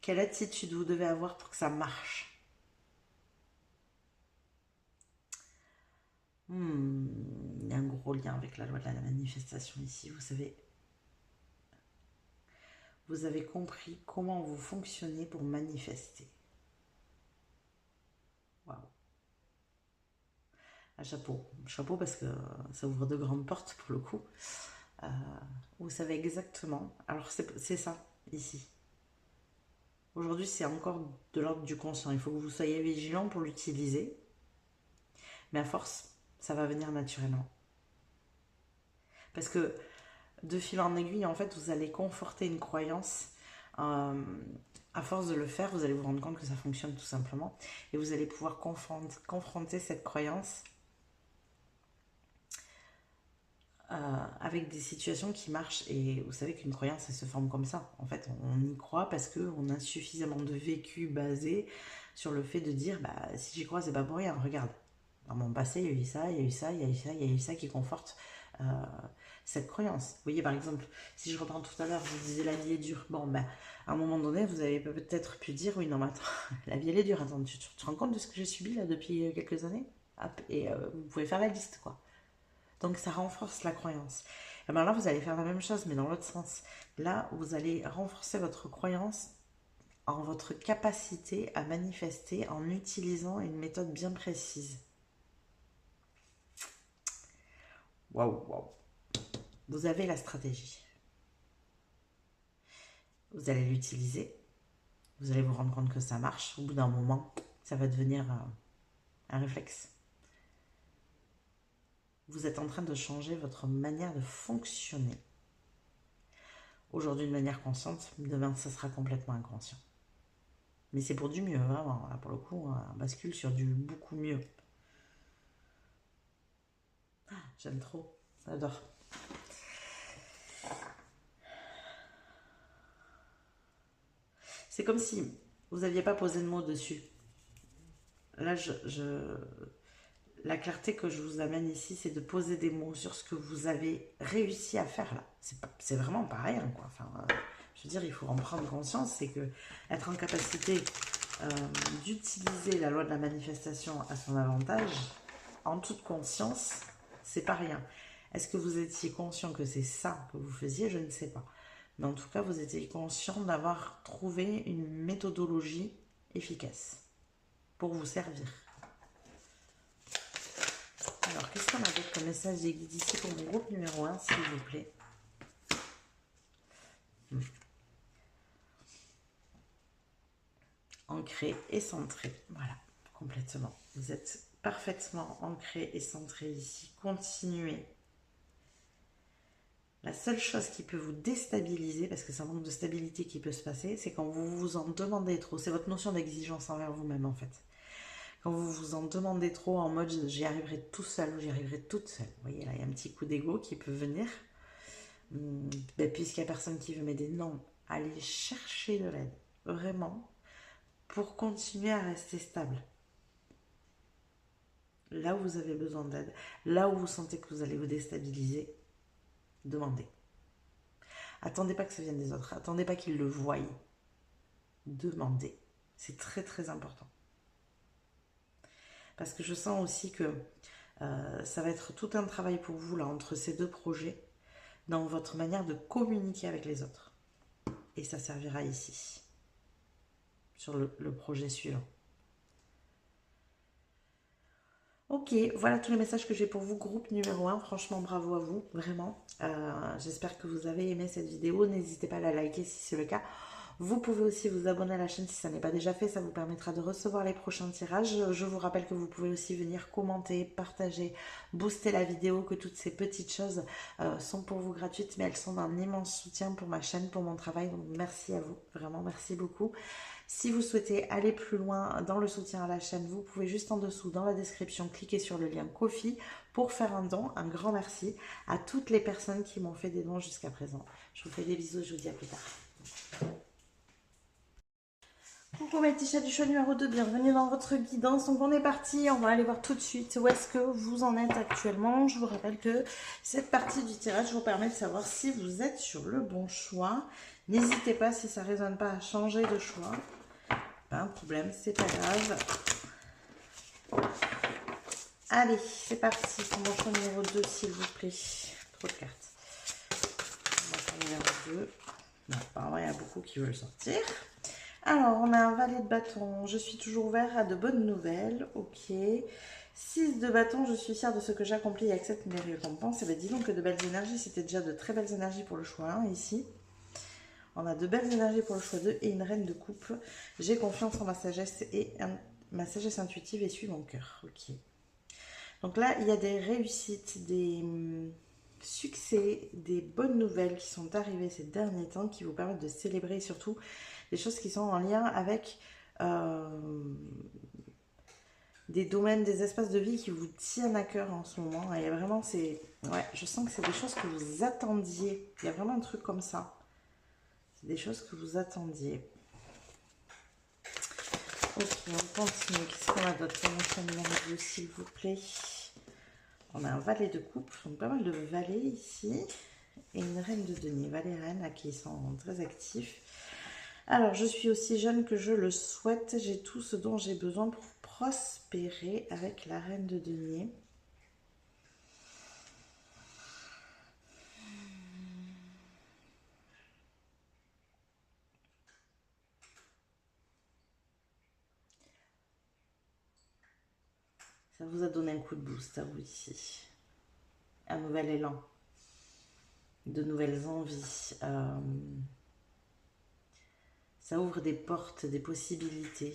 quelle attitude vous devez avoir pour que ça marche. Il y a un gros lien avec la loi de la manifestation ici. Vous avez compris comment vous fonctionnez pour manifester. Waouh. Un chapeau. Chapeau parce que ça ouvre de grandes portes pour le coup. Vous savez exactement. Alors c'est ça ici. Aujourd'hui, c'est encore de l'ordre du conscient. Il faut que vous soyez vigilant pour l'utiliser. Mais à force, ça va venir naturellement. Parce que de fil en aiguille, en fait, vous allez conforter une croyance. À force de le faire, vous allez vous rendre compte que ça fonctionne tout simplement. Et vous allez pouvoir confronter cette croyance avec des situations qui marchent. Et vous savez qu'une croyance, elle se forme comme ça. En fait, on y croit parce qu'on a suffisamment de vécu basé sur le fait de dire, bah, si j'y crois, c'est pas pour rien. Regarde, dans mon passé, il y a eu ça, il y a eu ça, il y a eu ça, il y a eu ça qui conforte cette croyance. Vous voyez, par exemple, si je reprends tout à l'heure, je vous disais la vie est dure. Bon, ben, à un moment donné, vous avez peut-être pu dire, oui, non, mais attends, la vie, elle est dure. Attends, tu te rends compte de ce que j'ai subi là depuis quelques années? Et vous pouvez faire la liste, quoi. Donc, ça renforce la croyance. Et bien là, vous allez faire la même chose, mais dans l'autre sens. Là, vous allez renforcer votre croyance en votre capacité à manifester en utilisant une méthode bien précise. Waouh, waouh. Vous avez la stratégie. Vous allez l'utiliser. Vous allez vous rendre compte que ça marche. Au bout d'un moment, ça va devenir un réflexe. Vous êtes en train de changer votre manière de fonctionner. Aujourd'hui de manière consciente, demain ça sera complètement inconscient. Mais c'est pour du mieux, vraiment. Là, pour le coup, on bascule sur du beaucoup mieux. Ah, j'aime trop, j'adore. C'est comme si vous n'aviez pas posé de mots dessus. Là, la clarté que je vous amène ici, c'est de poser des mots sur ce que vous avez réussi à faire là. C'est vraiment pas rien, quoi. Enfin, je veux dire, il faut en prendre conscience, c'est que être en capacité d'utiliser la loi de la manifestation à son avantage, en toute conscience, c'est pas rien. Est-ce que vous étiez conscient que c'est ça que vous faisiez? Je ne sais pas. Mais en tout cas, vous étiez conscient d'avoir trouvé une méthodologie efficace pour vous servir. Alors, qu'est-ce qu'on avait comme message des guides ici pour mon groupe numéro 1, s'il vous plaît? Ancré et centré. Voilà, complètement. Vous êtes parfaitement ancré et centré ici. Continuez. La seule chose qui peut vous déstabiliser, parce que c'est un manque de stabilité qui peut se passer, c'est quand vous vous en demandez trop. C'est votre notion d'exigence envers vous-même, en fait. Quand vous vous en demandez trop en mode j'y arriverai tout seul ou j'y arriverai toute seule. Vous voyez, là, il y a un petit coup d'ego qui peut venir. Puisqu'il n'y a personne qui veut m'aider, non. Allez chercher de l'aide, vraiment, pour continuer à rester stable. Là où vous avez besoin d'aide, là où vous sentez que vous allez vous déstabiliser, demandez. Attendez pas que ça vienne des autres, attendez pas qu'ils le voient. Demandez. C'est très très important. Parce que je sens aussi que ça va être tout un travail pour vous là entre ces deux projets dans votre manière de communiquer avec les autres. Et ça servira ici, sur le projet suivant. Ok, voilà tous les messages que j'ai pour vous, groupe numéro 1. Franchement, bravo à vous, vraiment. J'espère que vous avez aimé cette vidéo. N'hésitez pas à la liker si c'est le cas. Vous pouvez aussi vous abonner à la chaîne si ça n'est pas déjà fait. Ça vous permettra de recevoir les prochains tirages. Je vous rappelle que vous pouvez aussi venir commenter, partager, booster la vidéo, que toutes ces petites choses sont pour vous gratuites, mais elles sont d'un immense soutien pour ma chaîne, pour mon travail. Donc merci à vous, vraiment merci beaucoup. Si vous souhaitez aller plus loin dans le soutien à la chaîne, vous pouvez juste en dessous dans la description cliquer sur le lien Ko-fi pour faire un don. Un grand merci à toutes les personnes qui m'ont fait des dons jusqu'à présent. Je vous fais des bisous, je vous dis à plus tard. Coucou mes petits chats du choix numéro 2, bienvenue dans votre guidance. Donc on est parti, on va aller voir tout de suite où est-ce que vous en êtes actuellement. Je vous rappelle que cette partie du tirage vous permet de savoir si vous êtes sur le bon choix. N'hésitez pas, si ça ne résonne pas, à changer de choix. Pas un problème, c'est pas grave. Allez, c'est parti pour mon choix numéro 2, s'il vous plaît. Trop de cartes. Mon choix numéro 2. Non, apparemment, il y a beaucoup qui veulent sortir. Alors, on a un valet de bâton. Je suis toujours ouvert à de bonnes nouvelles. Ok. 6 de bâton. Je suis fière de ce que j'accomplis et accepte mes récompenses. Et bien, dis donc que de belles énergies. C'était déjà de très belles énergies pour le choix 1 ici. On a de belles énergies pour le choix 2 et une reine de coupe. J'ai confiance en ma sagesse et ma sagesse intuitive et suis mon cœur. Ok. Donc là, il y a des réussites, des succès, des bonnes nouvelles qui sont arrivées ces derniers temps qui vous permettent de célébrer surtout des choses qui sont en lien avec des domaines, des espaces de vie qui vous tiennent à cœur en ce moment. Et vraiment, ouais, je sens que c'est des choses que vous attendiez. Il y a vraiment un truc comme ça. C'est des choses que vous attendiez. Ok, on continue. Qu'est-ce qu'on a d'autre pour mon choix numéro 2, s'il vous plaît? On a un valet de coupe, donc pas mal de valets ici. Et une reine de denier. Valet et reine, là, qui sont très actifs. Alors, je suis aussi jeune que je le souhaite. J'ai tout ce dont j'ai besoin pour prospérer avec la reine de denier. Ça vous a donné un coup de boost à vous ici. Un nouvel élan. De nouvelles envies. Ça ouvre des portes, des possibilités.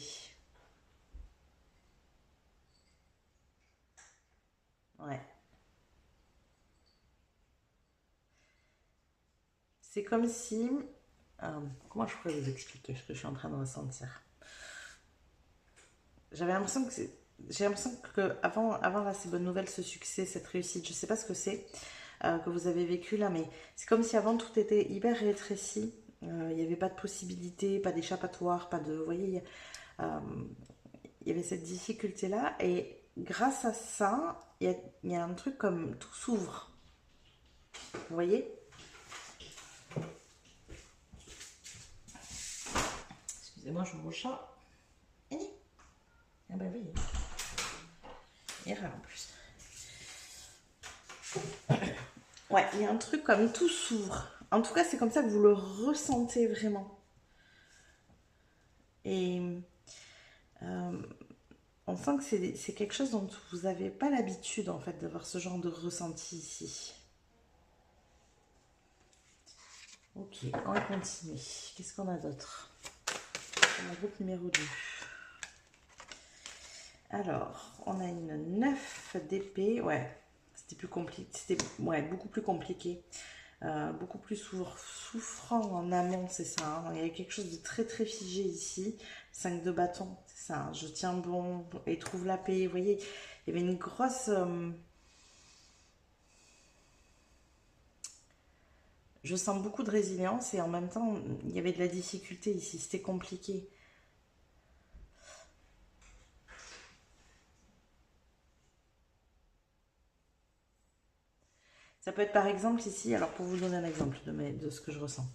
Ouais. C'est comme si... comment je pourrais vous expliquer ce que je suis en train de ressentir? J'avais l'impression que c'est... J'ai l'impression que avant là, ces bonnes nouvelles, ce succès, cette réussite, je ne sais pas ce que c'est que vous avez vécu là, mais c'est comme si avant tout était hyper rétréci. Il n'y avait pas de possibilité, pas d'échappatoire, pas de... Vous voyez, il y avait cette difficulté-là. Et grâce à ça, il y a un truc comme tout s'ouvre. Vous voyez? Excusez-moi, je me chat. ben oui. Il y a en plus. Ouais, il y a un truc comme tout s'ouvre. En tout cas, c'est comme ça que vous le ressentez vraiment. Et on sent que c'est quelque chose dont vous n'avez pas l'habitude, en fait, d'avoir ce genre de ressenti ici. Ok, on va continuer. Qu'est-ce qu'on a d'autre? Mon groupe numéro 2. Alors, on a une 9 d'épée. Ouais, c'était plus compliqué. C'était beaucoup plus compliqué. Beaucoup plus souffrant en amont, c'est ça. Hein. Il y avait quelque chose de très très figé ici. 5 de bâton, c'est ça. Hein. Je tiens bon et trouve la paix. Vous voyez, il y avait une grosse... Je sens beaucoup de résilience et en même temps, il y avait de la difficulté ici. C'était compliqué. Ça peut être par exemple ici, alors pour vous donner un exemple de ce que je ressens.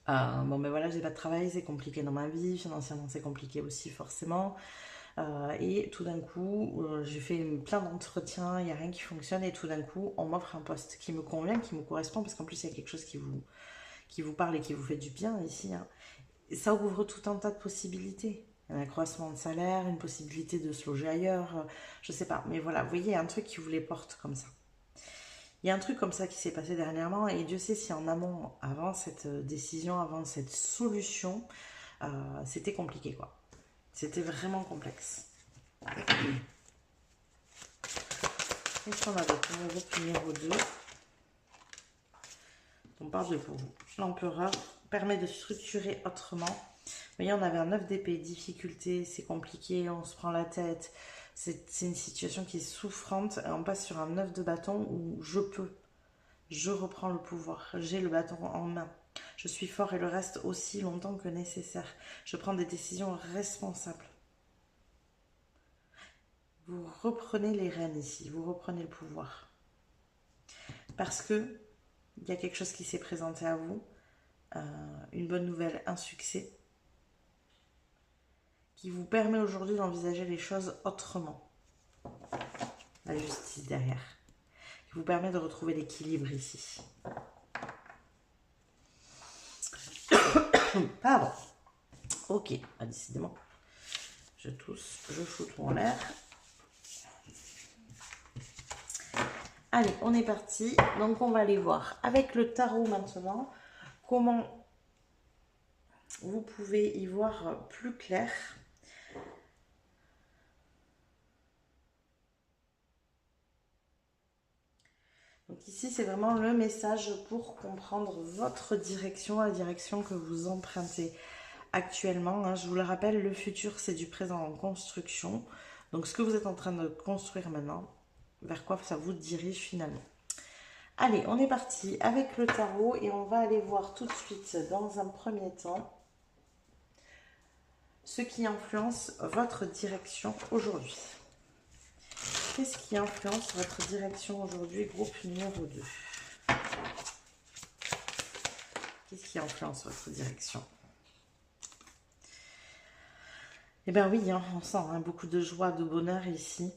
Bon ben voilà, j'ai pas de travail, c'est compliqué dans ma vie, financièrement c'est compliqué aussi forcément. Et tout d'un coup, j'ai fait plein d'entretiens, il n'y a rien qui fonctionne et tout d'un coup, on m'offre un poste qui me convient, qui me correspond parce qu'en plus il y a quelque chose qui vous parle et qui vous fait du bien ici. Hein. Et ça ouvre tout un tas de possibilités. Un accroissement de salaire, une possibilité de se loger ailleurs, je sais pas. Mais voilà, vous voyez, il y a un truc qui vous les porte comme ça. Il y a un truc comme ça qui s'est passé dernièrement et Dieu sait si en amont, avant cette décision, avant cette solution, c'était compliqué quoi. C'était vraiment complexe. Qu'est-ce qu'on a d'autre? On groupe numéro 2. On parle de pour vous. L'empereur permet de structurer autrement. Vous voyez, on avait un 9 d'épée, difficulté, c'est compliqué, on se prend la tête. C'est une situation qui est souffrante. Et on passe sur un 9 de bâton où je reprends le pouvoir, j'ai le bâton en main. Je suis fort et le reste aussi longtemps que nécessaire. Je prends des décisions responsables. Vous reprenez les rênes ici, vous reprenez le pouvoir. Parce que il y a quelque chose qui s'est présenté à vous, une bonne nouvelle, un succès, qui vous permet aujourd'hui d'envisager les choses autrement. La justice derrière. Qui vous permet de retrouver l'équilibre ici. Pardon. Ok, décidément. Je tousse, je foute en l'air. Allez, on est parti. Donc, on va aller voir avec le tarot maintenant comment vous pouvez y voir plus clair. Donc ici, c'est vraiment le message pour comprendre votre direction, la direction que vous empruntez actuellement. Hein. Je vous le rappelle, le futur, c'est du présent en construction. Donc, ce que vous êtes en train de construire maintenant, vers quoi ça vous dirige finalement. Allez, on est parti avec le tarot et on va aller voir tout de suite dans un premier temps ce qui influence votre direction aujourd'hui. Qu'est-ce qui influence votre direction aujourd'hui, groupe numéro 2? Qu'est-ce qui influence votre direction? Eh bien oui, hein, on sent hein, beaucoup de joie, de bonheur ici.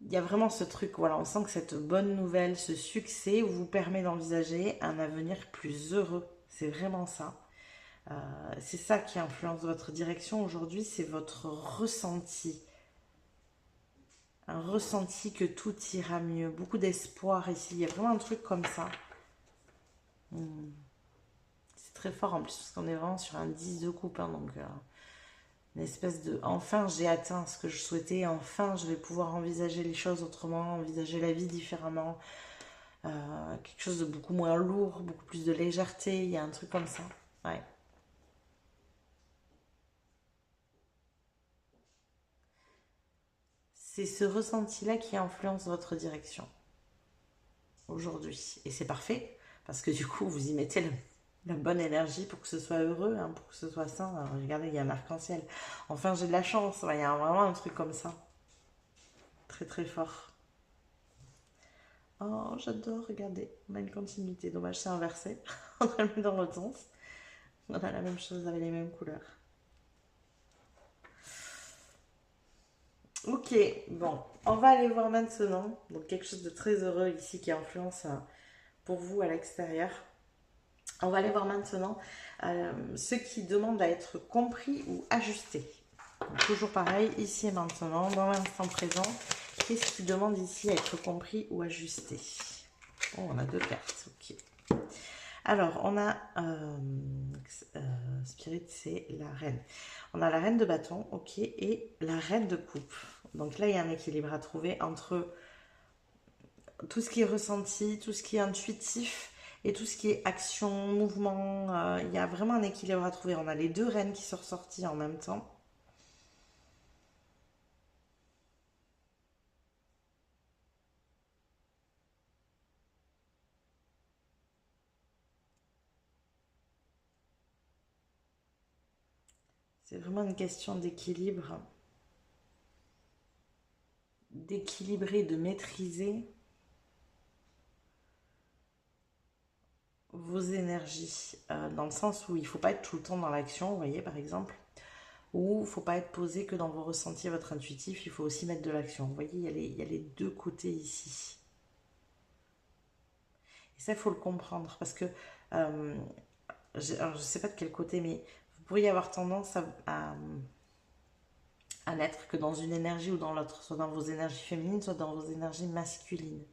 Il y a vraiment ce truc, voilà, on sent que cette bonne nouvelle, ce succès vous permet d'envisager un avenir plus heureux. C'est vraiment ça. C'est ça qui influence votre direction aujourd'hui, c'est votre ressenti. Un ressenti que tout ira mieux. Beaucoup d'espoir ici. Il y a vraiment un truc comme ça. C'est très fort en plus, parce qu'on est vraiment sur un 10 de coupe. Hein, donc, une espèce de... Enfin, j'ai atteint ce que je souhaitais. Enfin, je vais pouvoir envisager les choses autrement, envisager la vie différemment. Quelque chose de beaucoup moins lourd, beaucoup plus de légèreté. Il y a un truc comme ça. Ouais. C'est ce ressenti-là qui influence votre direction aujourd'hui. Et c'est parfait, parce que du coup, vous y mettez la bonne énergie pour que ce soit heureux, hein, pour que ce soit sain. Alors, regardez, il y a un arc-en-ciel. Enfin, j'ai de la chance. Ouais, il y a vraiment un truc comme ça. Très, très fort. Oh, j'adore, regardez. On a une continuité. Dommage, c'est inversé. On a mis dans l'autre sens. On a la même chose, vous avez les mêmes couleurs. Ok, bon, on va aller voir maintenant. Donc quelque chose de très heureux ici qui influence pour vous à l'extérieur. On va aller voir maintenant ceux qui demandent à être compris ou ajustés. Donc, toujours pareil, ici et maintenant, dans l'instant présent, qu'est-ce qui demande ici à être compris ou ajusté? Oh, on a deux cartes, ok. Alors, on a Spirit, c'est la reine. On a la reine de bâton, ok, et la reine de coupe. Donc là, il y a un équilibre à trouver entre tout ce qui est ressenti, tout ce qui est intuitif et tout ce qui est action, mouvement. Il y a vraiment un équilibre à trouver. On a les deux reines qui sont ressorties en même temps. C'est vraiment une question d'équilibre, d'équilibrer, de maîtriser vos énergies, dans le sens où il ne faut pas être tout le temps dans l'action, vous voyez, par exemple, ou il ne faut pas être posé que dans vos ressentis, votre intuitif, il faut aussi mettre de l'action. Vous voyez, il y a les deux côtés ici. Et ça, il faut le comprendre, parce que, alors, je ne sais pas de quel côté, mais vous pourriez avoir tendance à n'être que dans une énergie ou dans l'autre, soit dans vos énergies féminines, soit dans vos énergies masculines.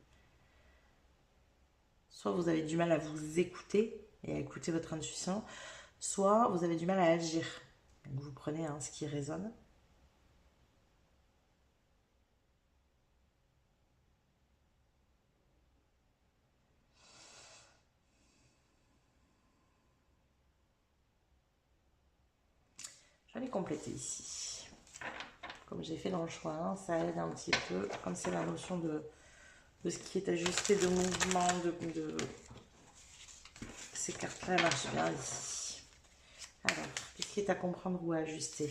Soit vous avez du mal à vous écouter et à écouter votre intuition, soit vous avez du mal à agir. Donc vous prenez ce qui résonne. Je vais les compléter ici. Comme j'ai fait dans le choix, ça aide un petit peu, comme c'est la notion de ce qui est ajusté, de mouvement, ces cartes-là marchent bien ici. Alors, qu'est-ce qui est à comprendre ou à ajuster?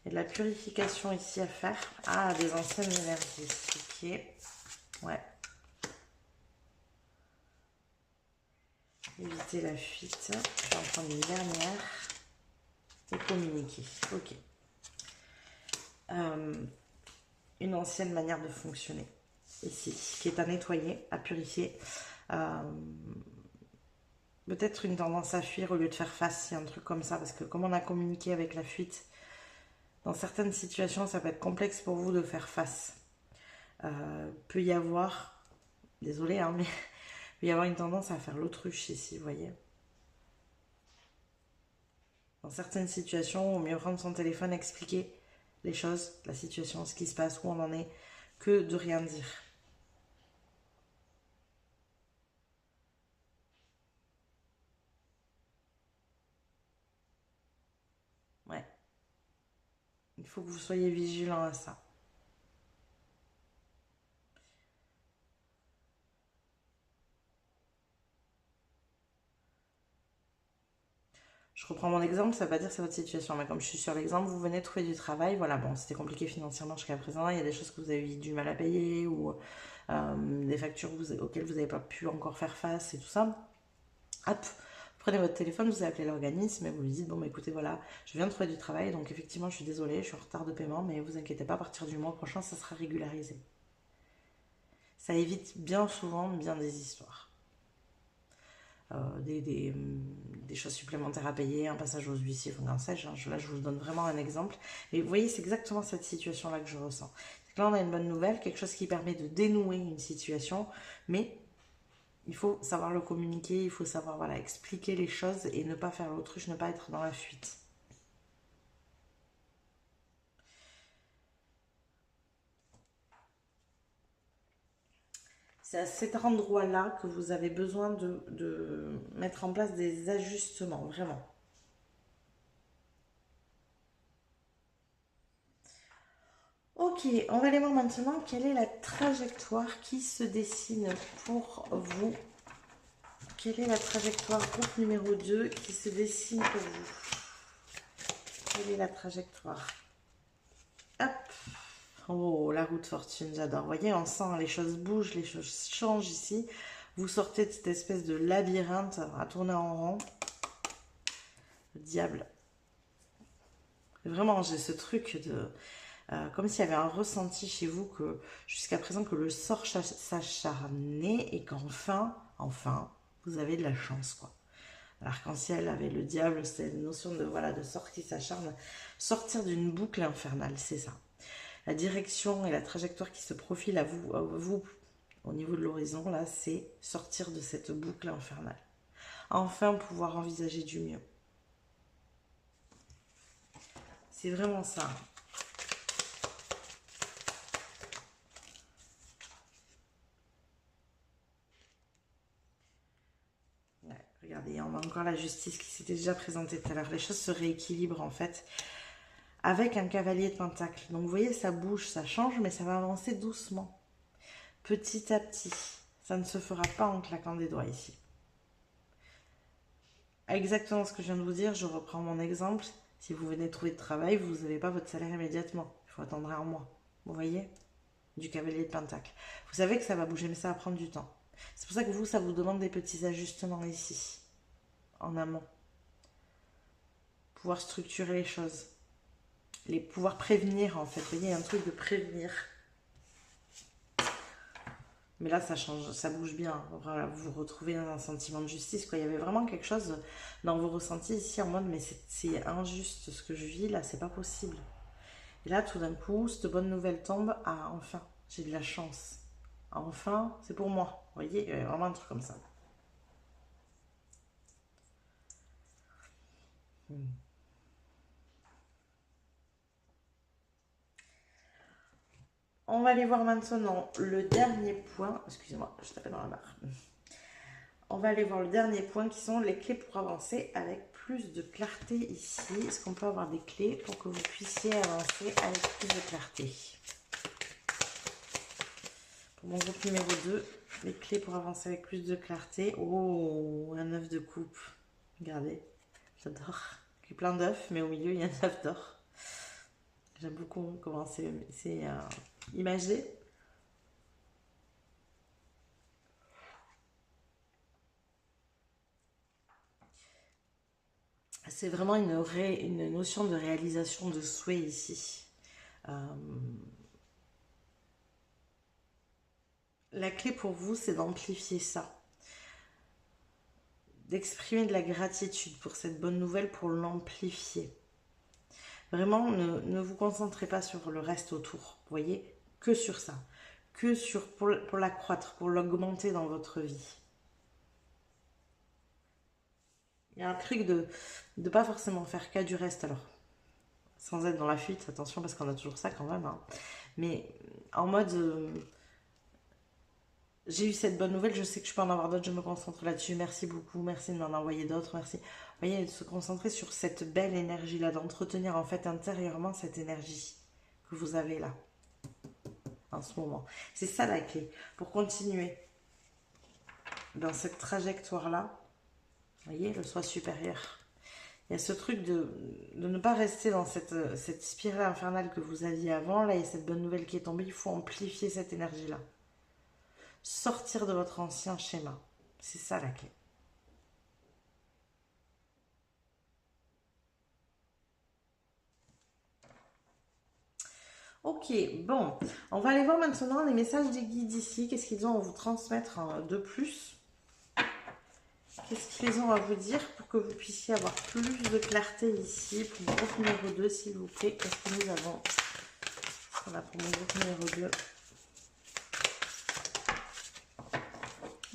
Il y a de la purification ici à faire. Ah, des anciennes énergies. Ok. Ouais. Éviter la fuite. Je vais en prendre une dernière. Et communiquer. Ok. Une ancienne manière de fonctionner. Ici, qui est à nettoyer, à purifier. Peut-être une tendance à fuir au lieu de faire face, c'est un truc comme ça, parce que comme on a communiqué avec la fuite, dans certaines situations, ça peut être complexe pour vous de faire face. Peut y avoir, désolé, mais peut y avoir une tendance à faire l'autruche ici, vous voyez. Dans certaines situations, au mieux prendre son téléphone, expliquer les choses, la situation, ce qui se passe, où on en est, que de rien dire. Ouais. Il faut que vous soyez vigilant à ça. Je reprends mon exemple, ça ne veut pas dire que c'est votre situation, mais comme je suis sur l'exemple, vous venez de trouver du travail, voilà, bon, c'était compliqué financièrement jusqu'à présent, il y a des choses que vous avez eu du mal à payer ou des factures auxquelles vous n'avez pas pu encore faire face et tout ça. Hop, prenez votre téléphone, vous appelez l'organisme et vous lui dites, bon, bah, écoutez, voilà, je viens de trouver du travail, donc effectivement, je suis désolée, je suis en retard de paiement, mais vous inquiétez pas, à partir du mois prochain, ça sera régularisé. Ça évite bien souvent bien des histoires. Des choses supplémentaires à payer, un passage aux huissiers, enfin, sais-je. Là, je vous donne vraiment un exemple. Et vous voyez, c'est exactement cette situation-là que je ressens. Là, on a une bonne nouvelle, quelque chose qui permet de dénouer une situation, mais il faut savoir le communiquer, il faut savoir expliquer les choses et ne pas faire l'autruche, ne pas être dans la fuite. C'est à cet endroit-là que vous avez besoin de mettre en place des ajustements, vraiment. Ok, on va aller voir maintenant quelle est la trajectoire qui se dessine pour vous. Quelle est la trajectoire groupe numéro 2 qui se dessine pour vous? Quelle est la trajectoire? Hop. Oh, la roue de fortune, j'adore. Vous voyez, on sent les choses bougent, les choses changent ici. Vous sortez de cette espèce de labyrinthe à tourner en rond. Le diable. Vraiment, j'ai ce truc de... comme s'il y avait un ressenti chez vous que jusqu'à présent que le sort s'acharnait et qu'enfin, enfin, vous avez de la chance, quoi. L'arc-en-ciel avec le diable, c'est une notion de, voilà, de sort qui s'acharne. Sortir d'une boucle infernale, c'est ça. La direction et la trajectoire qui se profile à vous au niveau de l'horizon, là, c'est sortir de cette boucle infernale. Enfin, pouvoir envisager du mieux. C'est vraiment ça. Ouais, regardez, on a encore la justice qui s'était déjà présentée tout à l'heure. Les choses se rééquilibrent en fait avec un cavalier de pentacle. Donc vous voyez, ça bouge, ça change, mais ça va avancer doucement, petit à petit. Ça ne se fera pas en claquant des doigts ici. Exactement ce que je viens de vous dire, je reprends mon exemple. Si vous venez de trouver de travail, vous n'avez pas votre salaire immédiatement. Il faut attendre un mois. Vous voyez? Du cavalier de pentacle. Vous savez que ça va bouger, mais ça va prendre du temps. C'est pour ça que vous, ça vous demande des petits ajustements ici, en amont. Pouvoir structurer les choses. Pouvoir prévenir, en fait. Vous voyez, il y a un truc de prévenir. Mais là, ça change, ça bouge bien. Voilà, vous vous retrouvez dans un sentiment de justice, quoi. Il y avait vraiment quelque chose dans vos ressentis ici en mode, mais c'est injuste ce que je vis là, c'est pas possible. Et là, tout d'un coup, cette bonne nouvelle tombe. Ah, enfin, j'ai de la chance. Enfin, c'est pour moi. Vous voyez, il y a vraiment un truc comme ça. On va aller voir maintenant le dernier point. Excusez-moi, je tapais dans la barre. On va aller voir le dernier point qui sont les clés pour avancer avec plus de clarté ici. Est-ce qu'on peut avoir des clés pour que vous puissiez avancer avec plus de clarté? Pour mon groupe numéro 2, les clés pour avancer avec plus de clarté. Oh, un œuf de coupe. Regardez, j'adore. Il y a plein d'œufs, mais au milieu, il y a un œuf d'or. J'aime beaucoup comment c'est imagé. C'est vraiment une notion de réalisation de souhait ici. La clé pour vous, c'est d'amplifier ça. D'exprimer de la gratitude pour cette bonne nouvelle, pour l'amplifier. Vraiment, ne vous concentrez pas sur le reste autour. Vous voyez, que sur ça. Que sur pour l'accroître, pour l'augmenter dans votre vie. Il y a un truc de ne pas forcément faire qu'à du reste alors. Sans être dans la fuite, attention parce qu'on a toujours ça quand même. Hein. Mais en mode, j'ai eu cette bonne nouvelle, je sais que je peux en avoir d'autres, je me concentre là-dessus. Merci beaucoup, merci de m'en envoyer d'autres, merci. Vous voyez, de se concentrer sur cette belle énergie-là, d'entretenir en fait intérieurement cette énergie que vous avez là, en ce moment. C'est ça la clé, pour continuer dans cette trajectoire-là. Vous voyez, le soi supérieur. Il y a ce truc de ne pas rester dans cette spirale infernale que vous aviez avant. Là, il y a cette bonne nouvelle qui est tombée. Il faut amplifier cette énergie-là. Sortir de votre ancien schéma. C'est ça la clé. Ok, bon. On va aller voir maintenant les messages des guides ici. Qu'est-ce qu'ils ont à vous transmettre de plus? Qu'est-ce qu'ils ont à vous dire pour que vous puissiez avoir plus de clarté ici pour mon groupe numéro 2, s'il vous plaît? Qu'est-ce que nous avons? Qu'est-ce qu'on a pour mon groupe numéro 2?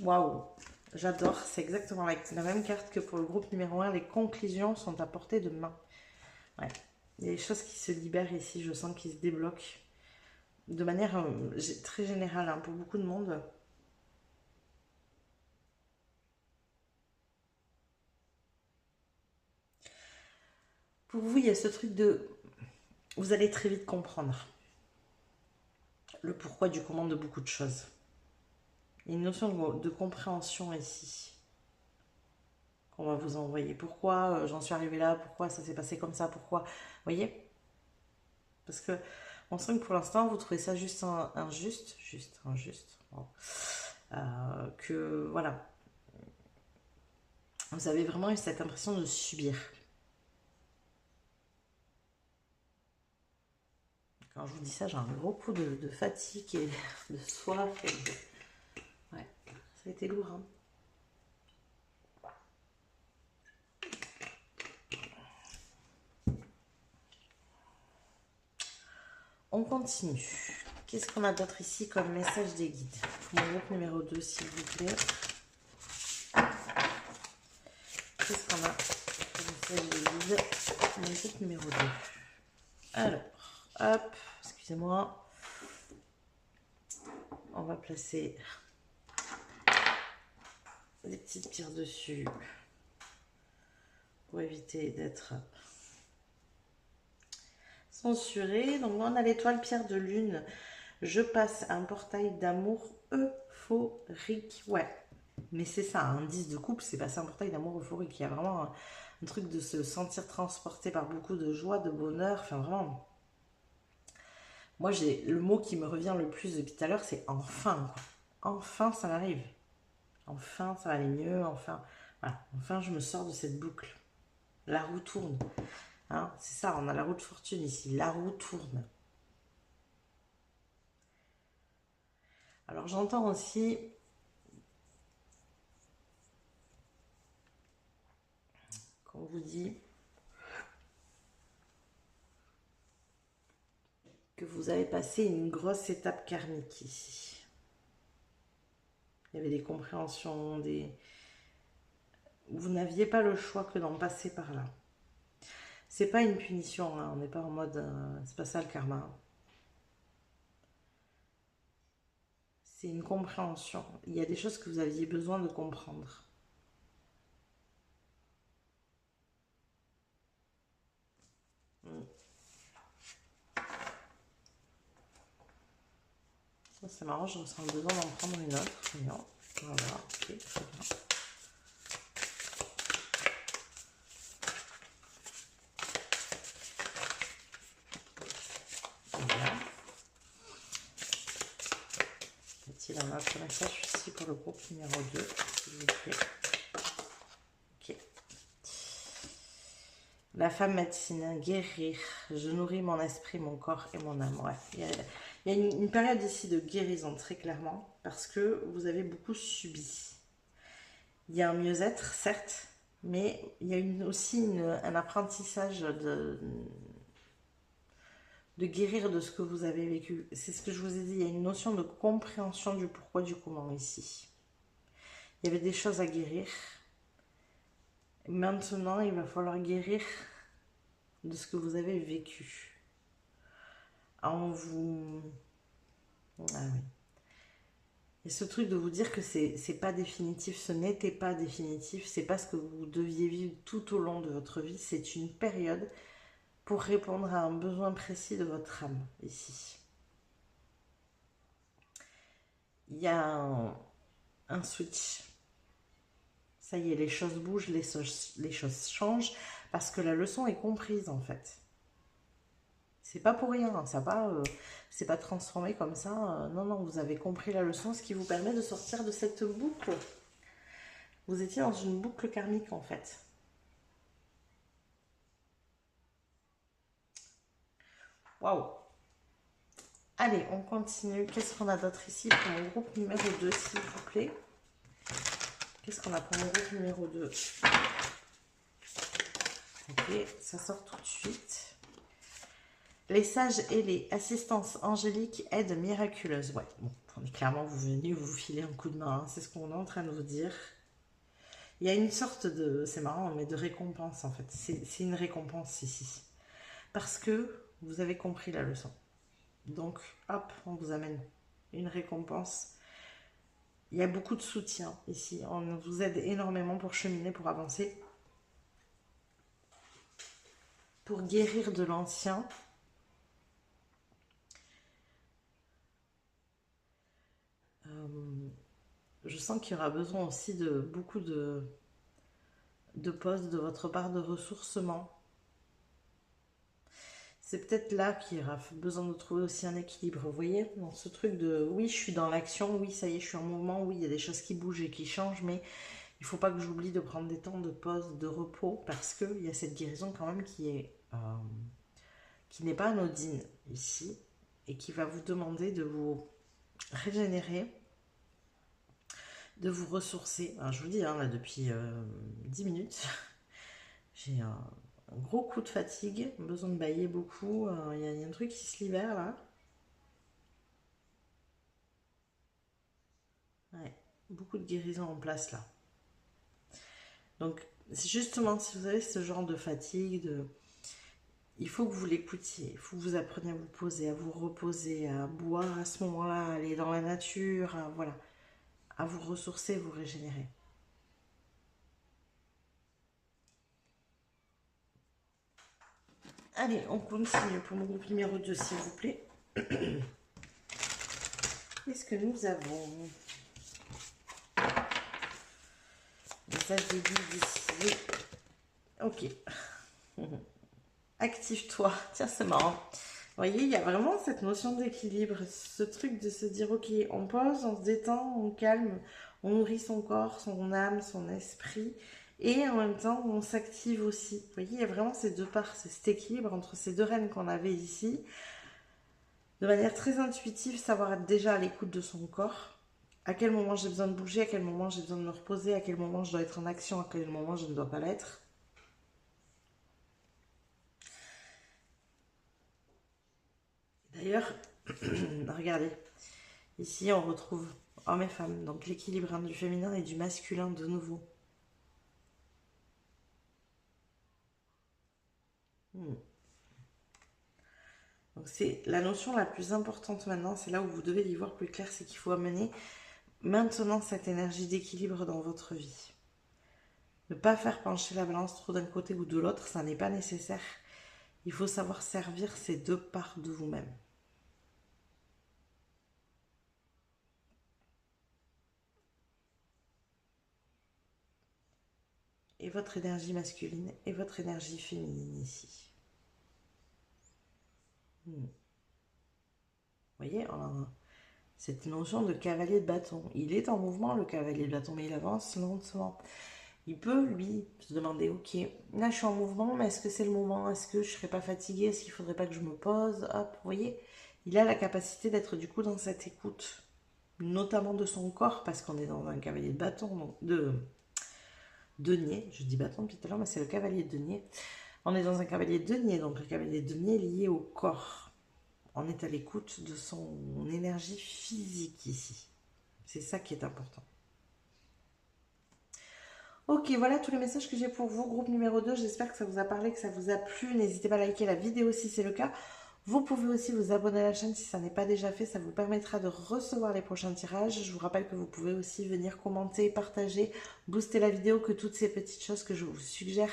Waouh, j'adore. C'est exactement la même carte que pour le groupe numéro 1. Les conclusions sont à portée de main. Ouais. Il y a des choses qui se libèrent ici. Je sens qu'ils se débloquent de manière très générale hein, pour beaucoup de monde. Pour vous, il y a ce truc de... Vous allez très vite comprendre le pourquoi du comment de beaucoup de choses. Il y a une notion de compréhension ici qu'on va vous envoyer. Pourquoi j'en suis arrivée là? Pourquoi ça s'est passé comme ça? Pourquoi? Vous voyez? Parce que on sent que pour l'instant, vous trouvez ça juste injuste. Bon. Que voilà. Vous avez vraiment eu cette impression de subir. Quand je vous dis ça, j'ai un gros coup de fatigue et de soif. Ouais, ça a été lourd, hein. On continue. Qu'est-ce qu'on a d'autre ici comme message des guides? Pour mon groupe numéro 2, s'il vous plaît. Qu'est-ce qu'on a comme message des guides pour mon groupe numéro 2? Alors, hop, excusez-moi. On va placer des petites pierres dessus pour éviter d'être censuré. Donc on a l'étoile pierre de lune. Je passe un portail d'amour euphorique. Ouais, mais c'est ça, un 10 de couple, c'est passer un portail d'amour euphorique. Il y a vraiment un truc de se sentir transporté par beaucoup de joie, de bonheur. Enfin, vraiment. Moi, j'ai le mot qui me revient le plus depuis tout à l'heure, c'est enfin, quoi. Enfin, ça m'arrive. Enfin, ça va aller mieux. Enfin, voilà. Enfin, je me sors de cette boucle. La roue tourne. Hein, c'est ça, on a la roue de fortune ici. La roue tourne. Alors, j'entends aussi qu'on vous dit que vous avez passé une grosse étape karmique ici. Il y avait des compréhensions, vous n'aviez pas le choix que d'en passer par là. C'est pas une punition, hein. On n'est pas en mode c'est pas ça le karma. C'est une compréhension. Il y a des choses que vous aviez besoin de comprendre. C'est marrant, je ressens le besoin d'en prendre une autre. Non. Voilà, ok, très bien. Voilà. Y a-t-il un autre message ici pour le groupe numéro 2, s'il vous plaît? Ok. La femme médecine, guérir. Je nourris mon esprit, mon corps et mon âme. Ouais. Il y a une période ici de guérison, très clairement, parce que vous avez beaucoup subi. Il y a un mieux-être, certes, mais il y a aussi un apprentissage de guérir de ce que vous avez vécu. C'est ce que je vous ai dit, il y a une notion de compréhension du pourquoi, du comment ici. Il y avait des choses à guérir. Maintenant, il va falloir guérir de ce que vous avez vécu. En vous... Ah oui. Et ce truc de vous dire que c'est pas définitif, ce n'était pas définitif, c'est pas ce que vous deviez vivre tout au long de votre vie, c'est une période pour répondre à un besoin précis de votre âme, ici. Il y a un switch. Ça y est, les choses bougent, les choses changent, parce que la leçon est comprise, en fait. C'est pas pour rien, hein, ça va, c'est pas transformé comme ça. Non, non, vous avez compris la leçon, ce qui vous permet de sortir de cette boucle. Vous étiez dans une boucle karmique, en fait. Waouh! Allez, on continue. Qu'est-ce qu'on a d'autre ici pour mon groupe numéro 2, s'il vous plaît? Qu'est-ce qu'on a pour mon groupe numéro 2? Ok, ça sort tout de suite. Les sages et les assistances angéliques, aides miraculeuses. Ouais, bon, clairement, vous venez vous filer un coup de main. Hein, c'est ce qu'on est en train de vous dire. Il y a une sorte de... C'est marrant, mais de récompense, en fait. C'est une récompense ici. Parce que vous avez compris la leçon. Donc, hop, on vous amène une récompense. Il y a beaucoup de soutien ici. On vous aide énormément pour cheminer, pour avancer. Pour guérir de l'ancien. Je sens qu'il y aura besoin aussi de beaucoup de pauses de votre part, de ressourcement. C'est peut-être là qu'il y aura besoin de trouver aussi un équilibre, vous voyez, dans ce truc de oui, je suis dans l'action, oui, ça y est, je suis en mouvement, oui, il y a des choses qui bougent et qui changent, mais il ne faut pas que j'oublie de prendre des temps de pause, de repos, parce qu'il y a cette guérison quand même qui n'est pas anodine ici. et qui va vous demander de vous régénérer, de vous ressourcer. Alors, je vous dis, hein, là, depuis 10 minutes, j'ai un gros coup de fatigue, besoin de bâiller beaucoup. Il y a un truc qui se libère là. Ouais, beaucoup de guérison en place là. Donc, justement, si vous avez ce genre de fatigue, il faut que vous l'écoutiez. Il faut que vous appreniez à vous poser, à vous reposer, à boire à ce moment-là, à aller dans la nature, voilà, à vous ressourcer, vous régénérer. Allez, on continue pour mon groupe numéro 2, s'il vous plaît. Qu'est-ce que nous avons? Message de guide ici. Ok. Active-toi. Tiens, c'est marrant. Vous voyez, il y a vraiment cette notion d'équilibre. Ce truc de se dire, ok, on pose, on se détend, on calme, on nourrit son corps, son âme, son esprit. Et en même temps, on s'active aussi. Vous voyez, il y a vraiment ces deux parts, cet équilibre entre ces deux rênes qu'on avait ici. De manière très intuitive, savoir être déjà à l'écoute de son corps. À quel moment j'ai besoin de bouger, à quel moment j'ai besoin de me reposer, à quel moment je dois être en action, à quel moment je ne dois pas l'être. D'ailleurs, regardez, ici on retrouve hommes et femmes, donc l'équilibre du féminin et du masculin de nouveau. Donc c'est la notion la plus importante maintenant, c'est là où vous devez y voir plus clair, c'est qu'il faut amener maintenant cette énergie d'équilibre dans votre vie. Ne pas faire pencher la balance trop d'un côté ou de l'autre, ça n'est pas nécessaire. Il faut savoir servir ces deux parts de vous-même. Et votre énergie masculine et votre énergie féminine ici. Vous voyez, cette notion de cavalier de bâton. Il est en mouvement, le cavalier de bâton, mais il avance lentement. Il peut, lui, se demander, ok, là je suis en mouvement, mais est-ce que c'est le moment? Est-ce que je ne serais pas fatiguée? Est-ce qu'il ne faudrait pas que je me pose? Hop, vous voyez, il a la capacité d'être du coup dans cette écoute, notamment de son corps, parce qu'on est dans un cavalier de bâton, donc de denier. Je dis bâton depuis tout à l'heure, mais c'est le cavalier de denier. On est dans un cavalier de denier, donc le cavalier de denier est lié au corps. On est à l'écoute de son énergie physique ici. C'est ça qui est important. Ok, voilà tous les messages que j'ai pour vous. Groupe numéro 2, j'espère que ça vous a parlé, que ça vous a plu. N'hésitez pas à liker la vidéo si c'est le cas. Vous pouvez aussi vous abonner à la chaîne si ça n'est pas déjà fait. Ça vous permettra de recevoir les prochains tirages. Je vous rappelle que vous pouvez aussi venir commenter, partager, booster la vidéo, que toutes ces petites choses que je vous suggère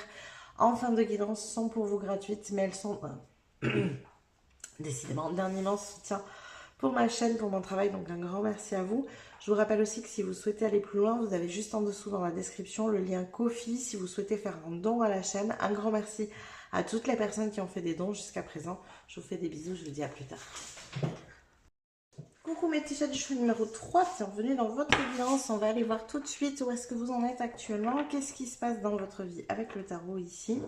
en fin de guidance sont pour vous gratuites, mais elles sont décidément d'un immense soutien pour ma chaîne, pour mon travail, donc un grand merci à vous. Je vous rappelle aussi que si vous souhaitez aller plus loin, vous avez juste en dessous dans la description le lien Ko-fi si vous souhaitez faire un don à la chaîne. Un grand merci à toutes les personnes qui ont fait des dons jusqu'à présent. Je vous fais des bisous, je vous dis à plus tard. Coucou mes petits chats du cheveu numéro 3, bienvenue dans votre guidance. On va aller voir tout de suite où est-ce que vous en êtes actuellement. Qu'est-ce qui se passe dans votre vie avec le tarot ici.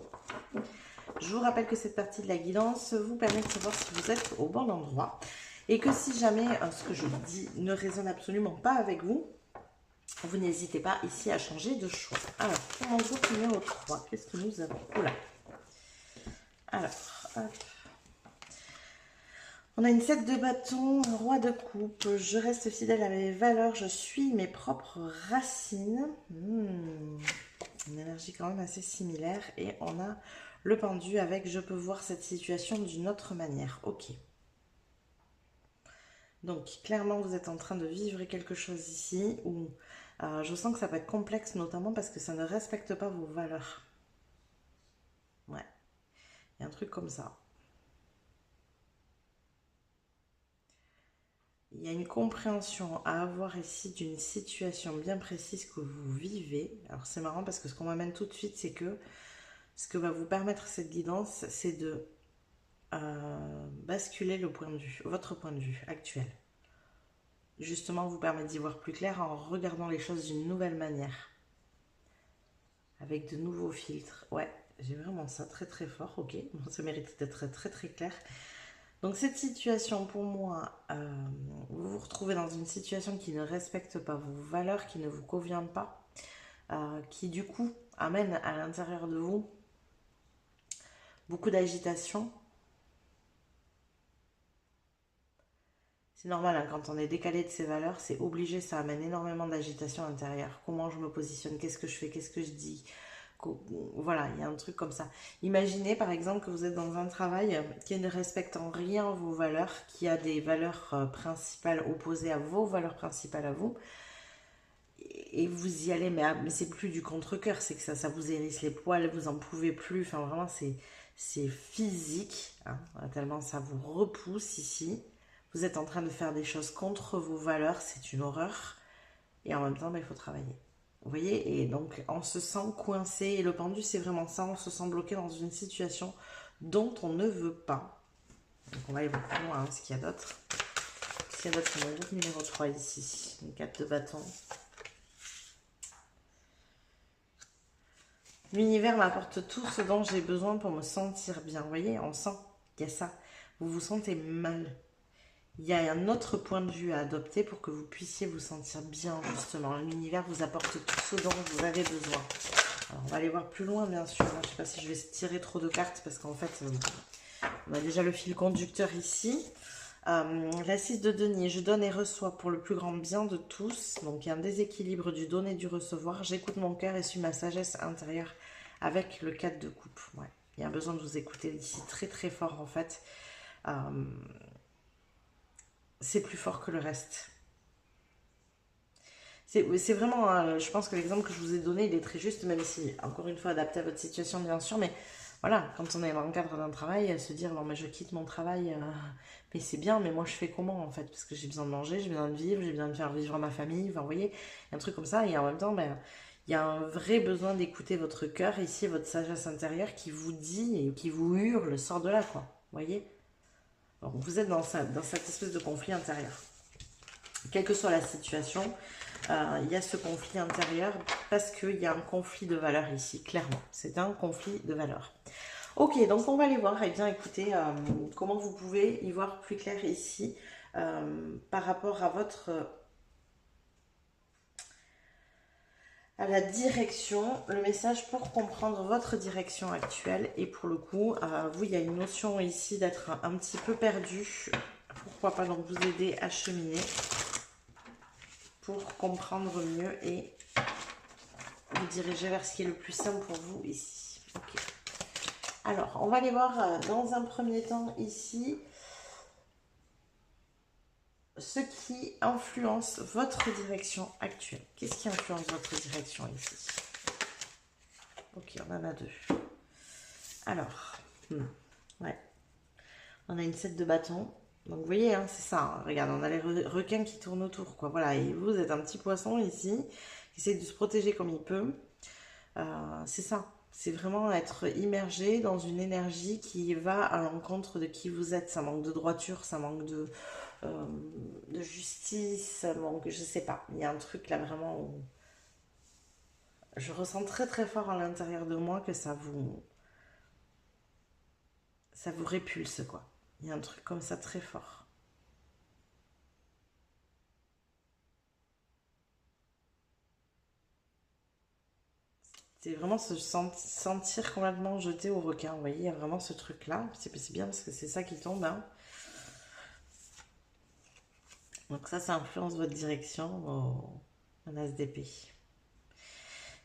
Je vous rappelle que cette partie de la guidance vous permet de savoir si vous êtes au bon endroit. Et que si jamais ce que je vous dis ne résonne absolument pas avec vous, vous n'hésitez pas ici à changer de choix. Alors, pour mon groupe numéro 3, qu'est-ce que nous avons? Oula. Alors, hop. On a une 7 de bâton, un roi de coupe. Je reste fidèle à mes valeurs, je suis mes propres racines. Une énergie quand même assez similaire. Et on a le pendu avec je peux voir cette situation d'une autre manière. Ok. Donc, clairement, vous êtes en train de vivre quelque chose ici où je sens que ça peut être complexe, notamment parce que ça ne respecte pas vos valeurs. Ouais, il y a un truc comme ça. Il y a une compréhension à avoir ici d'une situation bien précise que vous vivez. Alors, c'est marrant parce que ce qu'on m'amène tout de suite, c'est que ce que va vous permettre cette guidance, c'est de basculer le point de vue, votre point de vue actuel. Justement, vous permettre d'y voir plus clair en regardant les choses d'une nouvelle manière. Avec de nouveaux filtres. Ouais, j'ai vraiment ça très très fort, ok. Bon, ça mérite d'être très très clair. Donc cette situation, pour moi, vous vous retrouvez dans une situation qui ne respecte pas vos valeurs, qui ne vous convient pas, qui du coup amène à l'intérieur de vous beaucoup d'agitation. C'est normal, hein, quand on est décalé de ses valeurs, c'est obligé, ça amène énormément d'agitation intérieure. Comment je me positionne, qu'est-ce que je fais, qu'est-ce que je dis. Voilà, il y a un truc comme ça. Imaginez par exemple que vous êtes dans un travail qui ne respecte en rien vos valeurs, qui a des valeurs principales opposées à vos valeurs principales à vous, et vous y allez, mais c'est plus du contre-cœur, c'est que ça vous hérisse les poils, vous en pouvez plus, enfin vraiment c'est physique, hein, tellement ça vous repousse ici. Vous êtes en train de faire des choses contre vos valeurs, c'est une horreur, et en même temps, il faut travailler. Vous voyez, et donc on se sent coincé, et le pendu c'est vraiment ça, on se sent bloqué dans une situation dont on ne veut pas. Donc on va aller voir plus loin, hein, ce qu'il y a d'autre. Ce qu'il y a d'autre, c'est mon groupe numéro 3 ici, une 4 de bâton. L'univers m'apporte tout ce dont j'ai besoin pour me sentir bien. Vous voyez, on sent qu'il y a ça. Vous vous sentez mal. Il y a un autre point de vue à adopter pour que vous puissiez vous sentir bien, justement. L'univers vous apporte tout ce dont vous avez besoin. Alors, on va aller voir plus loin, bien sûr. Je ne sais pas si je vais tirer trop de cartes, parce qu'en fait, on a déjà le fil conducteur ici. La 6 de denier, je donne et reçois pour le plus grand bien de tous. Donc, il y a un déséquilibre du donner et du recevoir. J'écoute mon cœur et suis ma sagesse intérieure avec le 4 de coupe. Ouais. Il y a besoin de vous écouter ici très très fort, en fait. C'est plus fort que le reste. C'est vraiment, je pense que l'exemple que je vous ai donné, il est très juste, même si, encore une fois, adapté à votre situation, bien sûr, mais voilà, quand on est dans le cadre d'un travail, se dire, bon, mais je quitte mon travail, mais c'est bien, mais moi, je fais comment, en fait, parce que j'ai besoin de manger, j'ai besoin de vivre, j'ai besoin de faire vivre ma famille, enfin, vous voyez, un truc comme ça, et en même temps, ben, il y a un vrai besoin d'écouter votre cœur, ici, votre sagesse intérieure, qui vous dit, et qui vous hurle, sort de là, quoi, vous voyez. Donc, vous êtes dans cette espèce de conflit intérieur. Quelle que soit la situation, il y a ce conflit intérieur parce qu'il y a un conflit de valeurs ici, clairement. C'est un conflit de valeurs. Ok, donc on va aller voir. Eh bien, écoutez, comment vous pouvez y voir plus clair ici par rapport à à la direction, le message pour comprendre votre direction actuelle. Et pour le coup, vous, il y a une notion ici d'être un petit peu perdu. Pourquoi pas donc vous aider à cheminer pour comprendre mieux et vous diriger vers ce qui est le plus simple pour vous ici. Ok. Alors, on va aller voir dans un premier temps ici ce qui influence votre direction actuelle. Qu'est-ce qui influence votre direction ici? Ok, on en a deux. Alors, ouais. On a une 7 de bâton. Donc, vous voyez, hein, c'est ça. Hein. Regarde, on a les requins qui tournent autour, quoi. Voilà, et vous êtes un petit poisson ici, qui essaie de se protéger comme il peut. C'est ça. C'est vraiment être immergé dans une énergie qui va à l'encontre de qui vous êtes. Ça manque de droiture, ça manque de justice, ça manque, je sais pas. Il y a un truc là vraiment où je ressens très très fort à l'intérieur de moi que ça vous répulse, quoi. Il y a un truc comme ça très fort. C'est vraiment se sentir complètement jeté au requin. Vous voyez, il y a vraiment ce truc-là. C'est bien parce que c'est ça qui tombe. Hein. Donc ça influence votre direction en ASDP.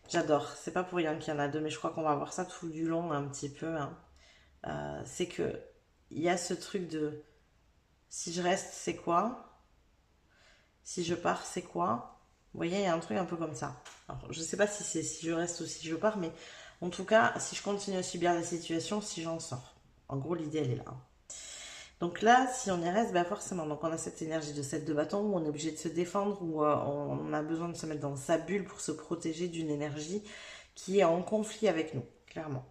J'adore. C'est pas pour rien qu'il y en a deux, mais je crois qu'on va voir ça tout du long un petit peu. Hein. C'est que il y a ce truc de si je reste, c'est quoi? Si je pars, c'est quoi? Vous voyez, il y a un truc un peu comme ça. Alors, je sais pas si c'est si je reste ou si je pars, mais en tout cas, si je continue à subir la situation, si j'en sors. En gros, l'idée, elle est là. Donc là, si on y reste, bah forcément, donc on a cette énergie de 7 de bâton où on est obligé de se défendre, où on a besoin de se mettre dans sa bulle pour se protéger d'une énergie qui est en conflit avec nous, clairement.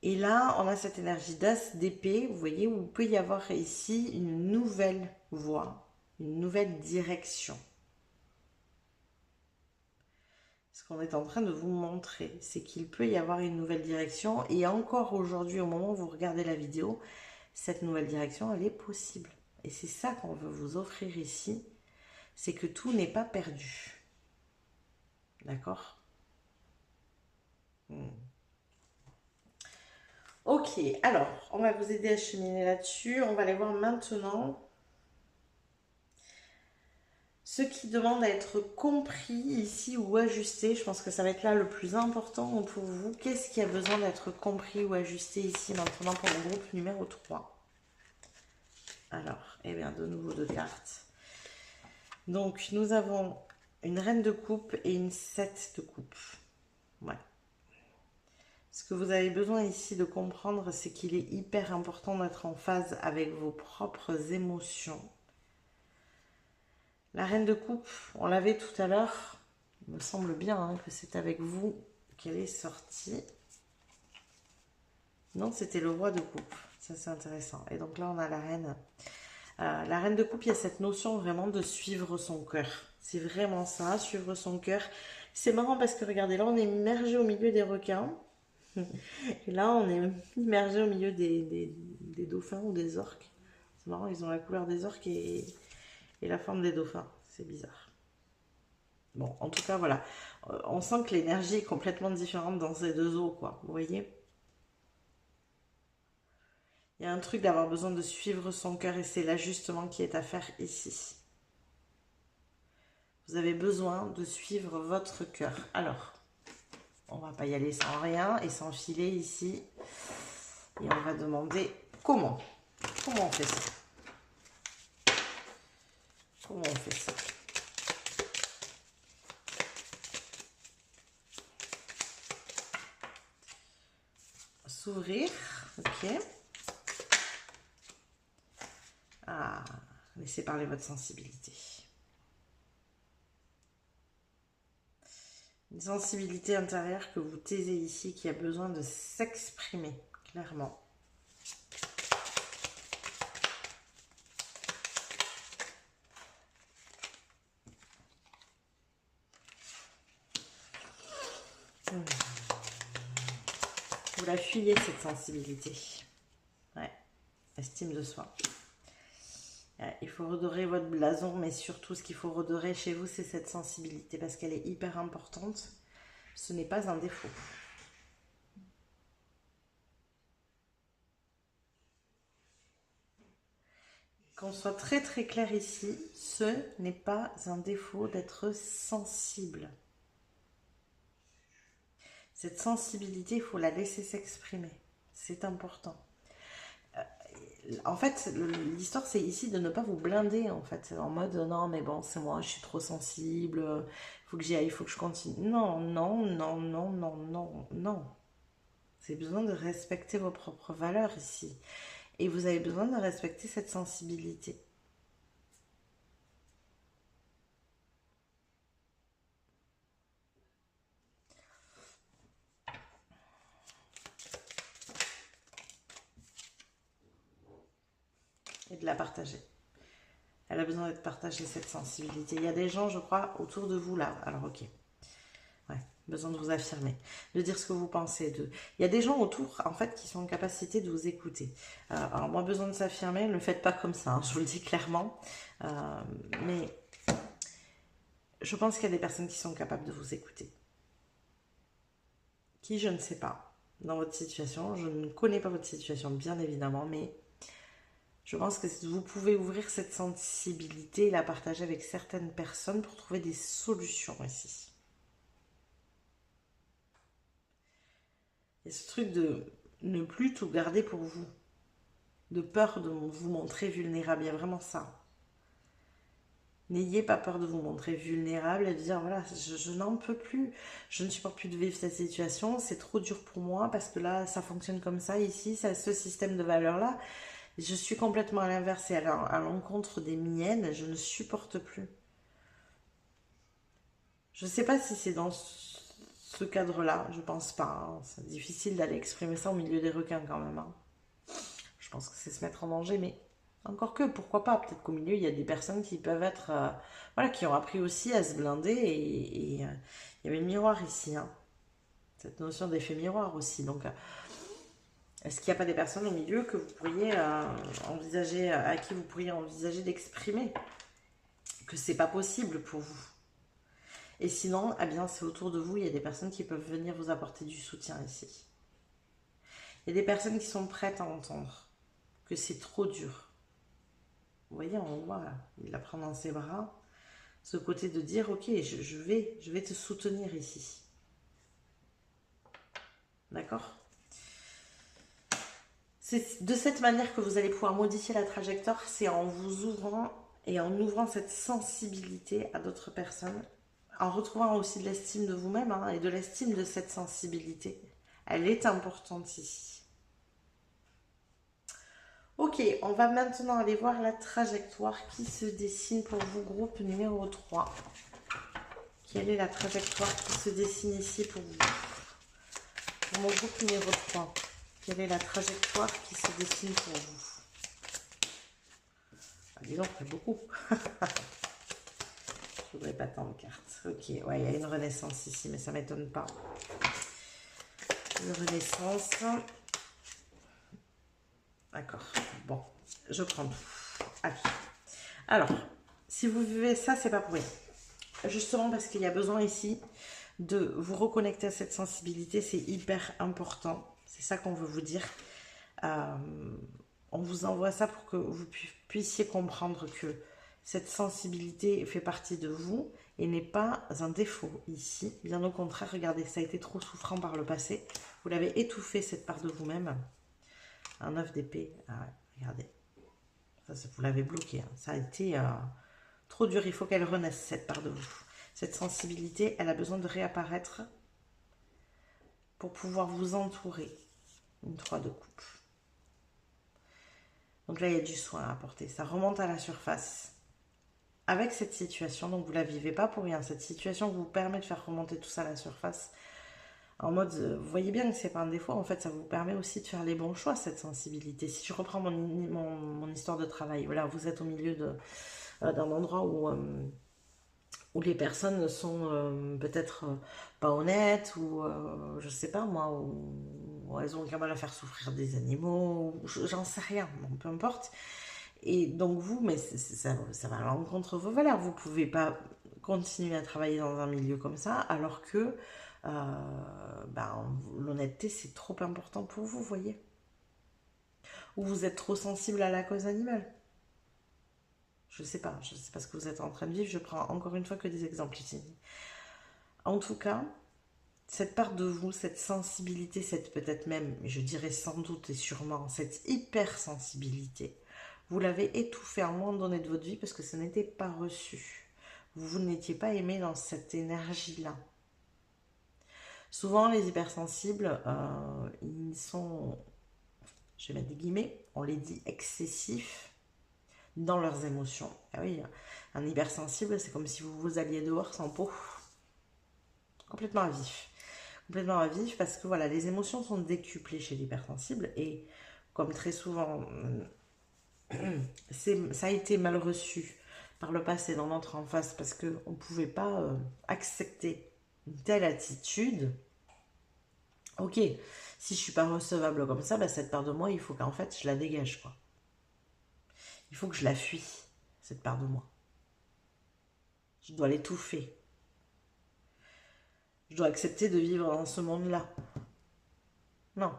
Et là, on a cette énergie d'as d'épée, vous voyez, où il peut y avoir ici une nouvelle voie, une nouvelle direction. Ce qu'on est en train de vous montrer, c'est qu'il peut y avoir une nouvelle direction. Et encore aujourd'hui, au moment où vous regardez la vidéo, cette nouvelle direction, elle est possible. Et c'est ça qu'on veut vous offrir ici, c'est que tout n'est pas perdu. D'accord? Ok, alors, on va vous aider à cheminer là-dessus. On va aller voir maintenant ceux qui demandent à être compris ici ou ajusté. Je pense que ça va être là le plus important pour vous. Qu'est-ce qui a besoin d'être compris ou ajusté ici maintenant pour le groupe numéro 3? Alors, eh bien, de nouveau 2 cartes. Donc, nous avons une reine de coupe et une 7 de coupe. Ouais. Ce que vous avez besoin ici de comprendre, c'est qu'il est hyper important d'être en phase avec vos propres émotions. La reine de coupe, on l'avait tout à l'heure. Il me semble bien que c'est avec vous qu'elle est sortie. Non, c'était le roi de coupe. Ça, c'est intéressant. Et donc là, on a la reine. La reine de coupe, il y a cette notion vraiment de suivre son cœur. C'est vraiment ça, suivre son cœur. C'est marrant parce que regardez, là, on est immergé au milieu des requins. Et là, on est immergé au milieu des dauphins ou des orques. C'est marrant, ils ont la couleur des orques et la forme des dauphins. C'est bizarre. Bon, en tout cas, voilà. On sent que l'énergie est complètement différente dans ces deux eaux, quoi. Vous voyez? Il y a un truc d'avoir besoin de suivre son cœur et c'est l'ajustement qui est à faire ici. Vous avez besoin de suivre votre cœur. Alors, on va pas y aller sans rien et sans filer ici. Et on va demander comment. Comment on fait ça? Comment on fait ça? S'ouvrir, ok. Ah, laissez parler votre sensibilité. Une sensibilité intérieure que vous taisez ici, qui a besoin de s'exprimer clairement. Vous la fuyez, cette sensibilité. Ouais, estime de soi. Il faut redorer votre blason, mais surtout ce qu'il faut redorer chez vous, c'est cette sensibilité parce qu'elle est hyper importante. Ce n'est pas un défaut. Qu'on soit très très clair ici, ce n'est pas un défaut d'être sensible. Cette sensibilité, il faut la laisser s'exprimer. C'est important. En fait, l'histoire, c'est ici de ne pas vous blinder, en fait. En mode, non, mais bon, c'est moi, je suis trop sensible, il faut que j'y aille, il faut que je continue. Non, non, non, non, non, non, non. Vous avez besoin de respecter vos propres valeurs ici. Et vous avez besoin de respecter cette sensibilité. Et de la partager. Elle a besoin d'être partagée, cette sensibilité. Il y a des gens, je crois, autour de vous là. Alors, ok. Ouais, besoin de vous affirmer, de dire ce que vous pensez. Il y a des gens autour, en fait, qui sont en capacité de vous écouter. Alors, moi, besoin de s'affirmer, ne le faites pas comme ça, hein, je vous le dis clairement. Mais je pense qu'il y a des personnes qui sont capables de vous écouter. Qui, je ne sais pas, dans votre situation. Je ne connais pas votre situation, bien évidemment, mais je pense que vous pouvez ouvrir cette sensibilité et la partager avec certaines personnes pour trouver des solutions ici. Il y a ce truc de ne plus tout garder pour vous. De peur de vous montrer vulnérable. Il y a vraiment ça. N'ayez pas peur de vous montrer vulnérable et de dire voilà, je n'en peux plus. Je ne supporte plus de vivre cette situation. C'est trop dur pour moi parce que là, ça fonctionne comme ça ici. Ça, ce système de valeurs-là. Je suis complètement à l'inverse et à l'encontre des miennes. Je ne supporte plus. Je ne sais pas si c'est dans ce cadre-là. Je pense pas. Hein. C'est difficile d'aller exprimer ça au milieu des requins quand même. Hein. Je pense que c'est se mettre en danger, mais encore que, pourquoi pas. Peut-être qu'au milieu, il y a des personnes qui peuvent être... voilà, qui ont appris aussi à se blinder et il y avait le miroir ici. Hein. Cette notion d'effet miroir aussi. Donc, Est-ce qu'il n'y a pas des personnes au milieu que vous pourriez envisager, à qui vous pourriez envisager d'exprimer que c'est pas possible pour vous? Et sinon, eh bien, c'est autour de vous, il y a des personnes qui peuvent venir vous apporter du soutien ici. Il y a des personnes qui sont prêtes à entendre que c'est trop dur. Vous voyez, on voit, là, il la prend dans ses bras. Ce côté de dire, ok, je vais te soutenir ici. D'accord? C'est de cette manière que vous allez pouvoir modifier la trajectoire, c'est en vous ouvrant et en ouvrant cette sensibilité à d'autres personnes, en retrouvant aussi de l'estime de vous-même hein, et de l'estime de cette sensibilité. Elle est importante ici. Ok, on va maintenant aller voir la trajectoire qui se dessine pour vous, groupe numéro 3. Quelle est la trajectoire qui se dessine ici pour vous? Pour mon groupe numéro 3, quelle est la trajectoire qui se dessine pour vous? Ah, dis donc, c'est beaucoup. Je voudrais pas tant de cartes. Ok, ouais, il y a une renaissance ici, mais ça ne m'étonne pas. Une renaissance. D'accord, bon, je prends tout. Allez. Alors, si vous vivez ça, c'est pas pour rien. Justement parce qu'il y a besoin ici de vous reconnecter à cette sensibilité, c'est hyper important. C'est ça qu'on veut vous dire. On vous envoie ça pour que vous puissiez comprendre que cette sensibilité fait partie de vous et n'est pas un défaut ici. Bien au contraire, regardez, ça a été trop souffrant par le passé. Vous l'avez étouffé, cette part de vous-même. Un 9 d'épée, ah, regardez. Ça, vous l'avez bloqué. Hein. Ça a été trop dur. Il faut qu'elle renaisse, cette part de vous. Cette sensibilité, elle a besoin de réapparaître pour pouvoir vous entourer. Une 3 de coupe. Donc là, il y a du soin à apporter. Ça remonte à la surface. Avec cette situation, donc vous ne la vivez pas pour rien. Cette situation vous permet de faire remonter tout ça à la surface. En mode, vous voyez bien que ce n'est pas un défaut. En fait, ça vous permet aussi de faire les bons choix, cette sensibilité. Si je reprends mon histoire de travail, voilà, vous êtes au milieu d'un endroit où les personnes sont peut-être pas honnêtes ou je sais pas moi, ou elles ont du mal à faire souffrir des animaux, j'en sais rien, bon, peu importe. Et donc vous, mais ça va à l'encontre de vos valeurs. Vous pouvez pas continuer à travailler dans un milieu comme ça alors que l'honnêteté c'est trop important pour vous, voyez. Ou vous êtes trop sensible à la cause animale. Je sais pas ce que vous êtes en train de vivre. Je prends encore une fois que des exemples ici. En tout cas, cette part de vous, cette sensibilité, cette peut-être même, je dirais sans doute et sûrement, cette hypersensibilité, vous l'avez étouffée à un moment donné de votre vie parce que ce n'était pas reçu. Vous n'étiez pas aimé dans cette énergie-là. Souvent, les hypersensibles, ils sont, je vais mettre des guillemets, on les dit excessifs dans leurs émotions. Ah oui, un hypersensible, c'est comme si vous alliez dehors sans peau. Complètement à vif. Complètement à vif parce que voilà, les émotions sont décuplées chez l'hypersensible et comme très souvent, ça a été mal reçu par le passé dans notre en face parce qu'on ne pouvait pas accepter une telle attitude. Ok, si je ne suis pas recevable comme ça, bah, cette part de moi, il faut qu'en fait je la dégage, quoi. Il faut que je la fuis, cette part de moi. Je dois l'étouffer. Je dois accepter de vivre dans ce monde-là. Non.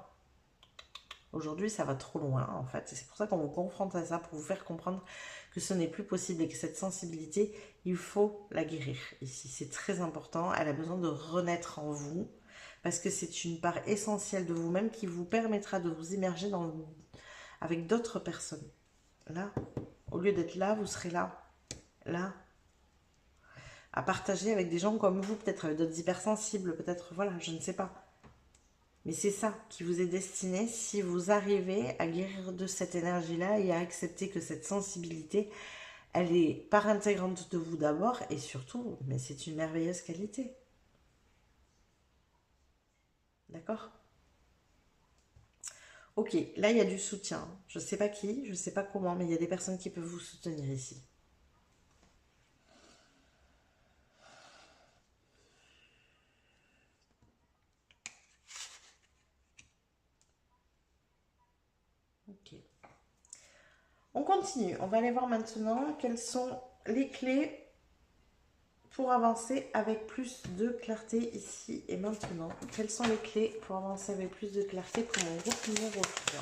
Aujourd'hui, ça va trop loin, en fait. C'est pour ça qu'on vous confronte à ça, pour vous faire comprendre que ce n'est plus possible et que cette sensibilité, il faut la guérir. Ici, c'est très important. Elle a besoin de renaître en vous parce que c'est une part essentielle de vous-même qui vous permettra de vous immerger avec d'autres personnes. Là, au lieu d'être là, vous serez là, à partager avec des gens comme vous, peut-être avec d'autres hypersensibles, peut-être, voilà, je ne sais pas. Mais c'est ça qui vous est destiné si vous arrivez à guérir de cette énergie-là et à accepter que cette sensibilité, elle est part intégrante de vous d'abord et surtout, mais c'est une merveilleuse qualité. D'accord? Ok, là il y a du soutien. Je ne sais pas qui, je ne sais pas comment, mais il y a des personnes qui peuvent vous soutenir ici. On continue. On va aller voir maintenant quelles sont les clés pour avancer avec plus de clarté ici et maintenant. Quelles sont les clés pour avancer avec plus de clarté pour mon groupe numéro 3?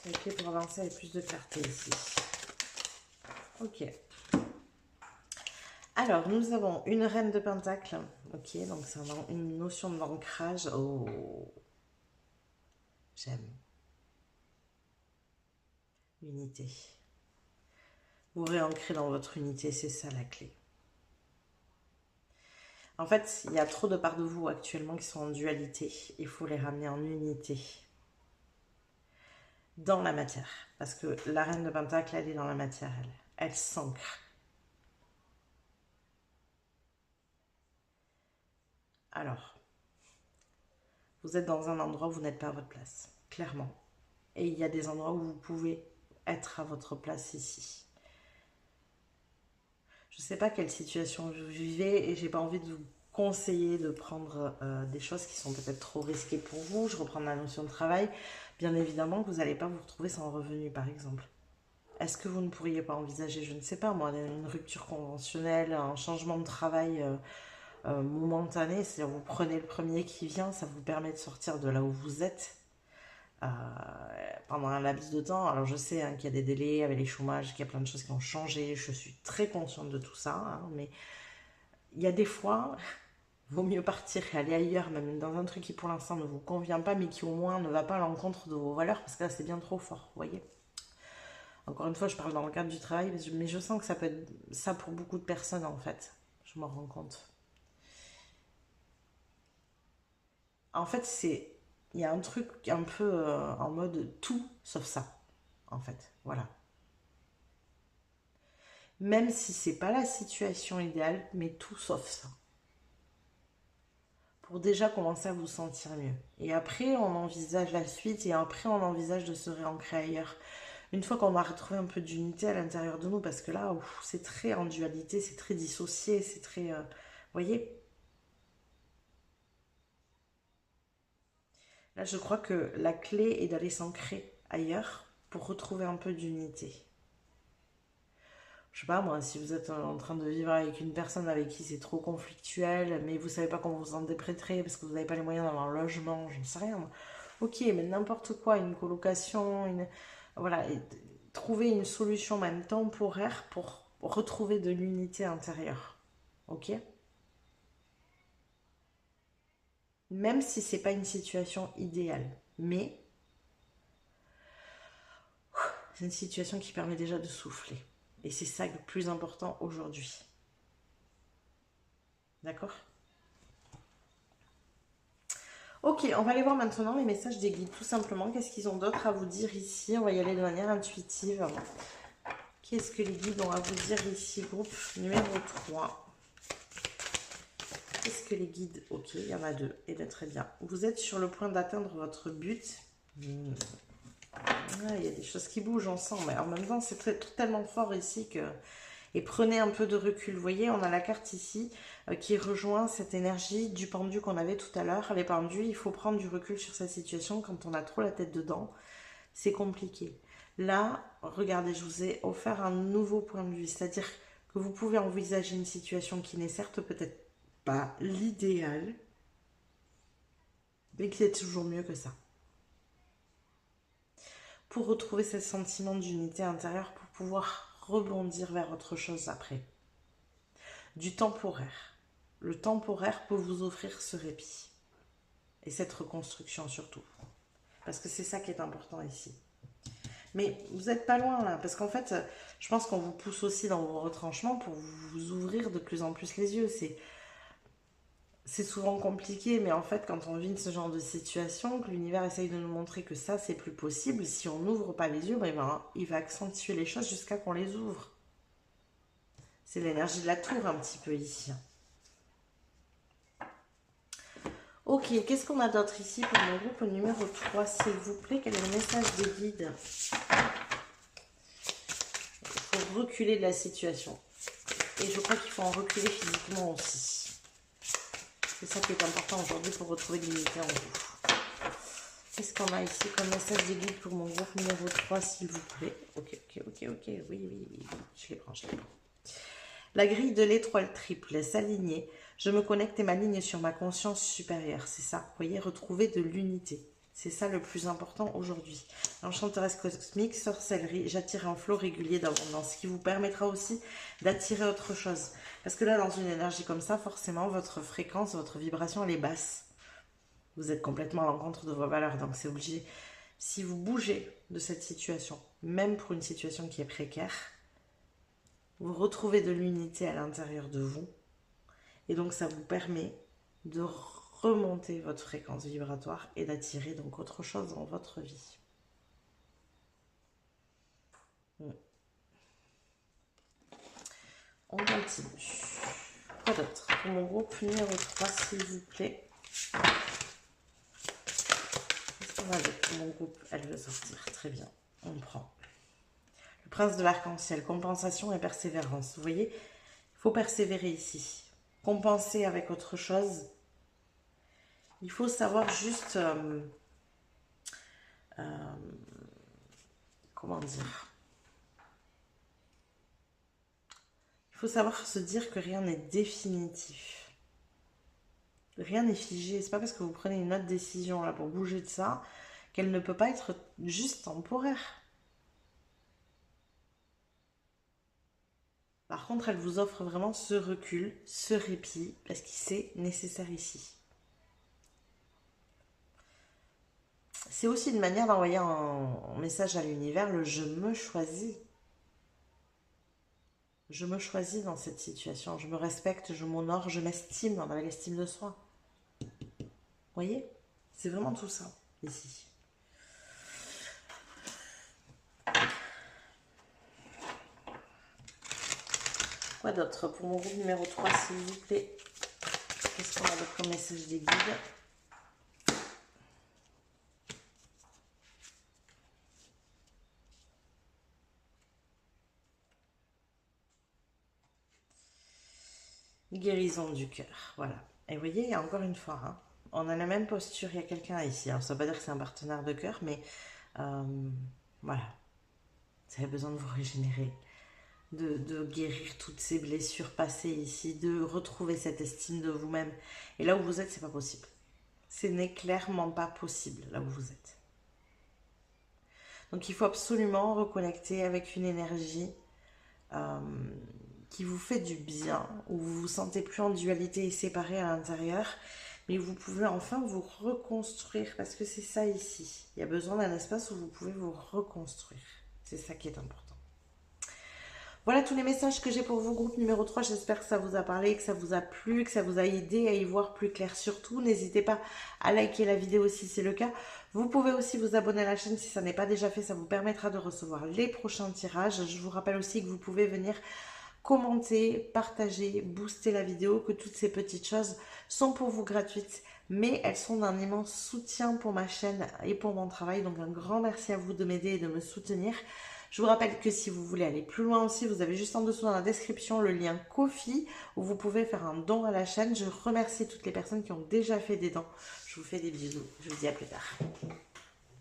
Les clés pour avancer avec plus de clarté ici. Ok. Alors, nous avons une reine de pentacle. Ok, donc c'est une notion d'ancrage. Oh, j'aime. Unité. Vous réancrez dans votre unité, c'est ça la clé. En fait, il y a trop de parts de vous actuellement qui sont en dualité. Il faut les ramener en unité. Dans la matière. Parce que la reine de pentacle, elle est dans la matière, elle. Elle s'ancre. Alors, vous êtes dans un endroit où vous n'êtes pas à votre place, clairement. Et il y a des endroits où vous pouvez être à votre place ici. Je ne sais pas quelle situation vous vivez et j'ai pas envie de vous conseiller de prendre des choses qui sont peut-être trop risquées pour vous. Je reprends la notion de travail. Bien évidemment que vous n'allez pas vous retrouver sans revenu, par exemple. Est-ce que vous ne pourriez pas envisager, je ne sais pas moi, une rupture conventionnelle, un changement de travail momentané, c'est-à-dire vous prenez le premier qui vient, ça vous permet de sortir de là où vous êtes pendant un laps de temps. Alors je sais qu'il y a des délais avec les chômages, qu'il y a plein de choses qui ont changé, je suis très consciente de tout ça, mais il y a des fois, vaut mieux partir et aller ailleurs, même dans un truc qui pour l'instant ne vous convient pas, mais qui au moins ne va pas à l'encontre de vos valeurs, parce que là c'est bien trop fort, vous voyez. Encore une fois, je parle dans le cadre du travail, mais je sens que ça peut être ça pour beaucoup de personnes en fait, je m'en rends compte. En fait, il y a un truc un peu en mode tout sauf ça, en fait, voilà. Même si c'est pas la situation idéale, mais tout sauf ça. Pour déjà commencer à vous sentir mieux. Et après, on envisage la suite et après, on envisage de se réancrer ailleurs. Une fois qu'on a retrouvé un peu d'unité à l'intérieur de nous, parce que là, c'est très en dualité, c'est très dissocié, c'est très... vous voyez? Là, je crois que la clé est d'aller s'ancrer ailleurs pour retrouver un peu d'unité. Je sais pas moi, si vous êtes en train de vivre avec une personne avec qui c'est trop conflictuel, mais vous savez pas comment vous en déprêterez parce que vous n'avez pas les moyens d'avoir un logement, je ne sais rien. Ok, mais n'importe quoi, une colocation, voilà, et trouver une solution même temporaire pour retrouver de l'unité intérieure. Ok? Même si c'est pas une situation idéale, mais c'est une situation qui permet déjà de souffler. Et c'est ça le plus important aujourd'hui. D'accord? Ok, on va aller voir maintenant les messages des guides, tout simplement. Qu'est-ce qu'ils ont d'autre à vous dire ici? On va y aller de manière intuitive. Qu'est-ce que les guides ont à vous dire ici? Groupe numéro 3. Qu'est-ce que les guides... Ok, il y en a 2. Et bien, très bien. Vous êtes sur le point d'atteindre votre but. Ah, il y a des choses qui bougent ensemble. Mais en même temps, c'est tellement fort ici que... Et prenez un peu de recul. Vous voyez, on a la carte ici qui rejoint cette énergie du pendu qu'on avait tout à l'heure. Les pendus, il faut prendre du recul sur cette situation. Quand on a trop la tête dedans, c'est compliqué. Là, regardez, je vous ai offert un nouveau point de vue. C'est-à-dire que vous pouvez envisager une situation qui n'est certes peut-être pas l'idéal, mais qui est toujours mieux que ça. Pour retrouver ce sentiment d'unité intérieure, pour pouvoir rebondir vers autre chose après. Du temporaire. Le temporaire peut vous offrir ce répit. Et cette reconstruction surtout. Parce que c'est ça qui est important ici. Mais vous n'êtes pas loin là. Parce qu'en fait, je pense qu'on vous pousse aussi dans vos retranchements pour vous ouvrir de plus en plus les yeux. C'est souvent compliqué, mais en fait, quand on vit ce genre de situation, que l'univers essaye de nous montrer que ça, c'est plus possible, si on n'ouvre pas les yeux, ben, il va accentuer les choses jusqu'à qu'on les ouvre. C'est l'énergie de la tour un petit peu ici. Ok, qu'est-ce qu'on a d'autre ici pour mon groupe numéro 3, s'il vous plaît? Quel est le message des guides? Il faut reculer de la situation. Et je crois qu'il faut en reculer physiquement aussi. C'est ça qui est important aujourd'hui pour retrouver l'unité en vous. Qu'est-ce qu'on a ici comme message des guides pour mon groupe numéro 3, s'il vous plaît? Ok, oui, oui, je les prends, La grille de l'étoile triple s'aligner. Je me connecte et m'aligne sur ma conscience supérieure. C'est ça, vous voyez, retrouver de l'unité. C'est ça le plus important aujourd'hui. Enchanteresse cosmique, sorcellerie, j'attire un flot régulier d'abondance, ce qui vous permettra aussi d'attirer autre chose. Parce que là, dans une énergie comme ça, forcément, votre fréquence, votre vibration, elle est basse. Vous êtes complètement à l'encontre de vos valeurs, donc c'est obligé. Si vous bougez de cette situation, même pour une situation qui est précaire, vous retrouvez de l'unité à l'intérieur de vous. Et donc, ça vous permet de remonter votre fréquence vibratoire et d'attirer donc autre chose dans votre vie. On continue. Quoi d'autre? Pour mon groupe numéro 3, s'il vous plaît. Qu'est-ce qu'on va avec pour mon groupe? Elle veut sortir. Très bien. On prend. Le prince de l'arc-en-ciel. Compensation et persévérance. Vous voyez, il faut persévérer ici. Compenser avec autre chose. Il faut savoir juste... comment dire? Il faut savoir se dire que rien n'est définitif. Rien n'est figé. C'est pas parce que vous prenez une autre décision là pour bouger de ça qu'elle ne peut pas être juste temporaire. Par contre, elle vous offre vraiment ce recul, ce répit, parce que c'est nécessaire ici. C'est aussi une manière d'envoyer un message à l'univers, le « je me choisis ». Je me choisis dans cette situation, je me respecte, je m'honore, je m'estime, dans l'estime de soi. Vous voyez? C'est vraiment tout ça, ici. Quoi d'autre pour mon groupe numéro 3, s'il vous plaît? Qu'est-ce qu'on a comme message des guides? Guérison du cœur, voilà. Et vous voyez, il y a encore une fois, hein, on a la même posture, il y a quelqu'un ici. Alors, ça ne veut pas dire que c'est un partenaire de cœur, mais voilà. Vous avez besoin de vous régénérer, de guérir toutes ces blessures passées ici, de retrouver cette estime de vous-même. Et là où vous êtes, c'est pas possible. Ce n'est clairement pas possible, là où vous êtes. Donc, il faut absolument reconnecter avec une énergie qui vous fait du bien, où vous vous sentez plus en dualité et séparé à l'intérieur, mais vous pouvez enfin vous reconstruire, parce que c'est ça ici. Il y a besoin d'un espace où vous pouvez vous reconstruire. C'est ça qui est important. Voilà tous les messages que j'ai pour vous, groupe numéro 3. J'espère que ça vous a parlé, que ça vous a plu, que ça vous a aidé à y voir plus clair. Surtout, n'hésitez pas à liker la vidéo si c'est le cas. Vous pouvez aussi vous abonner à la chaîne si ça n'est pas déjà fait. Ça vous permettra de recevoir les prochains tirages. Je vous rappelle aussi que vous pouvez venir commenter, partager, booster la vidéo, que toutes ces petites choses sont pour vous gratuites, mais elles sont d'un immense soutien pour ma chaîne et pour mon travail. Donc un grand merci à vous de m'aider et de me soutenir. Je vous rappelle que si vous voulez aller plus loin aussi, vous avez juste en dessous dans la description le lien Ko-fi où vous pouvez faire un don à la chaîne. Je remercie toutes les personnes qui ont déjà fait des dons. Je vous fais des bisous. Je vous dis à plus tard.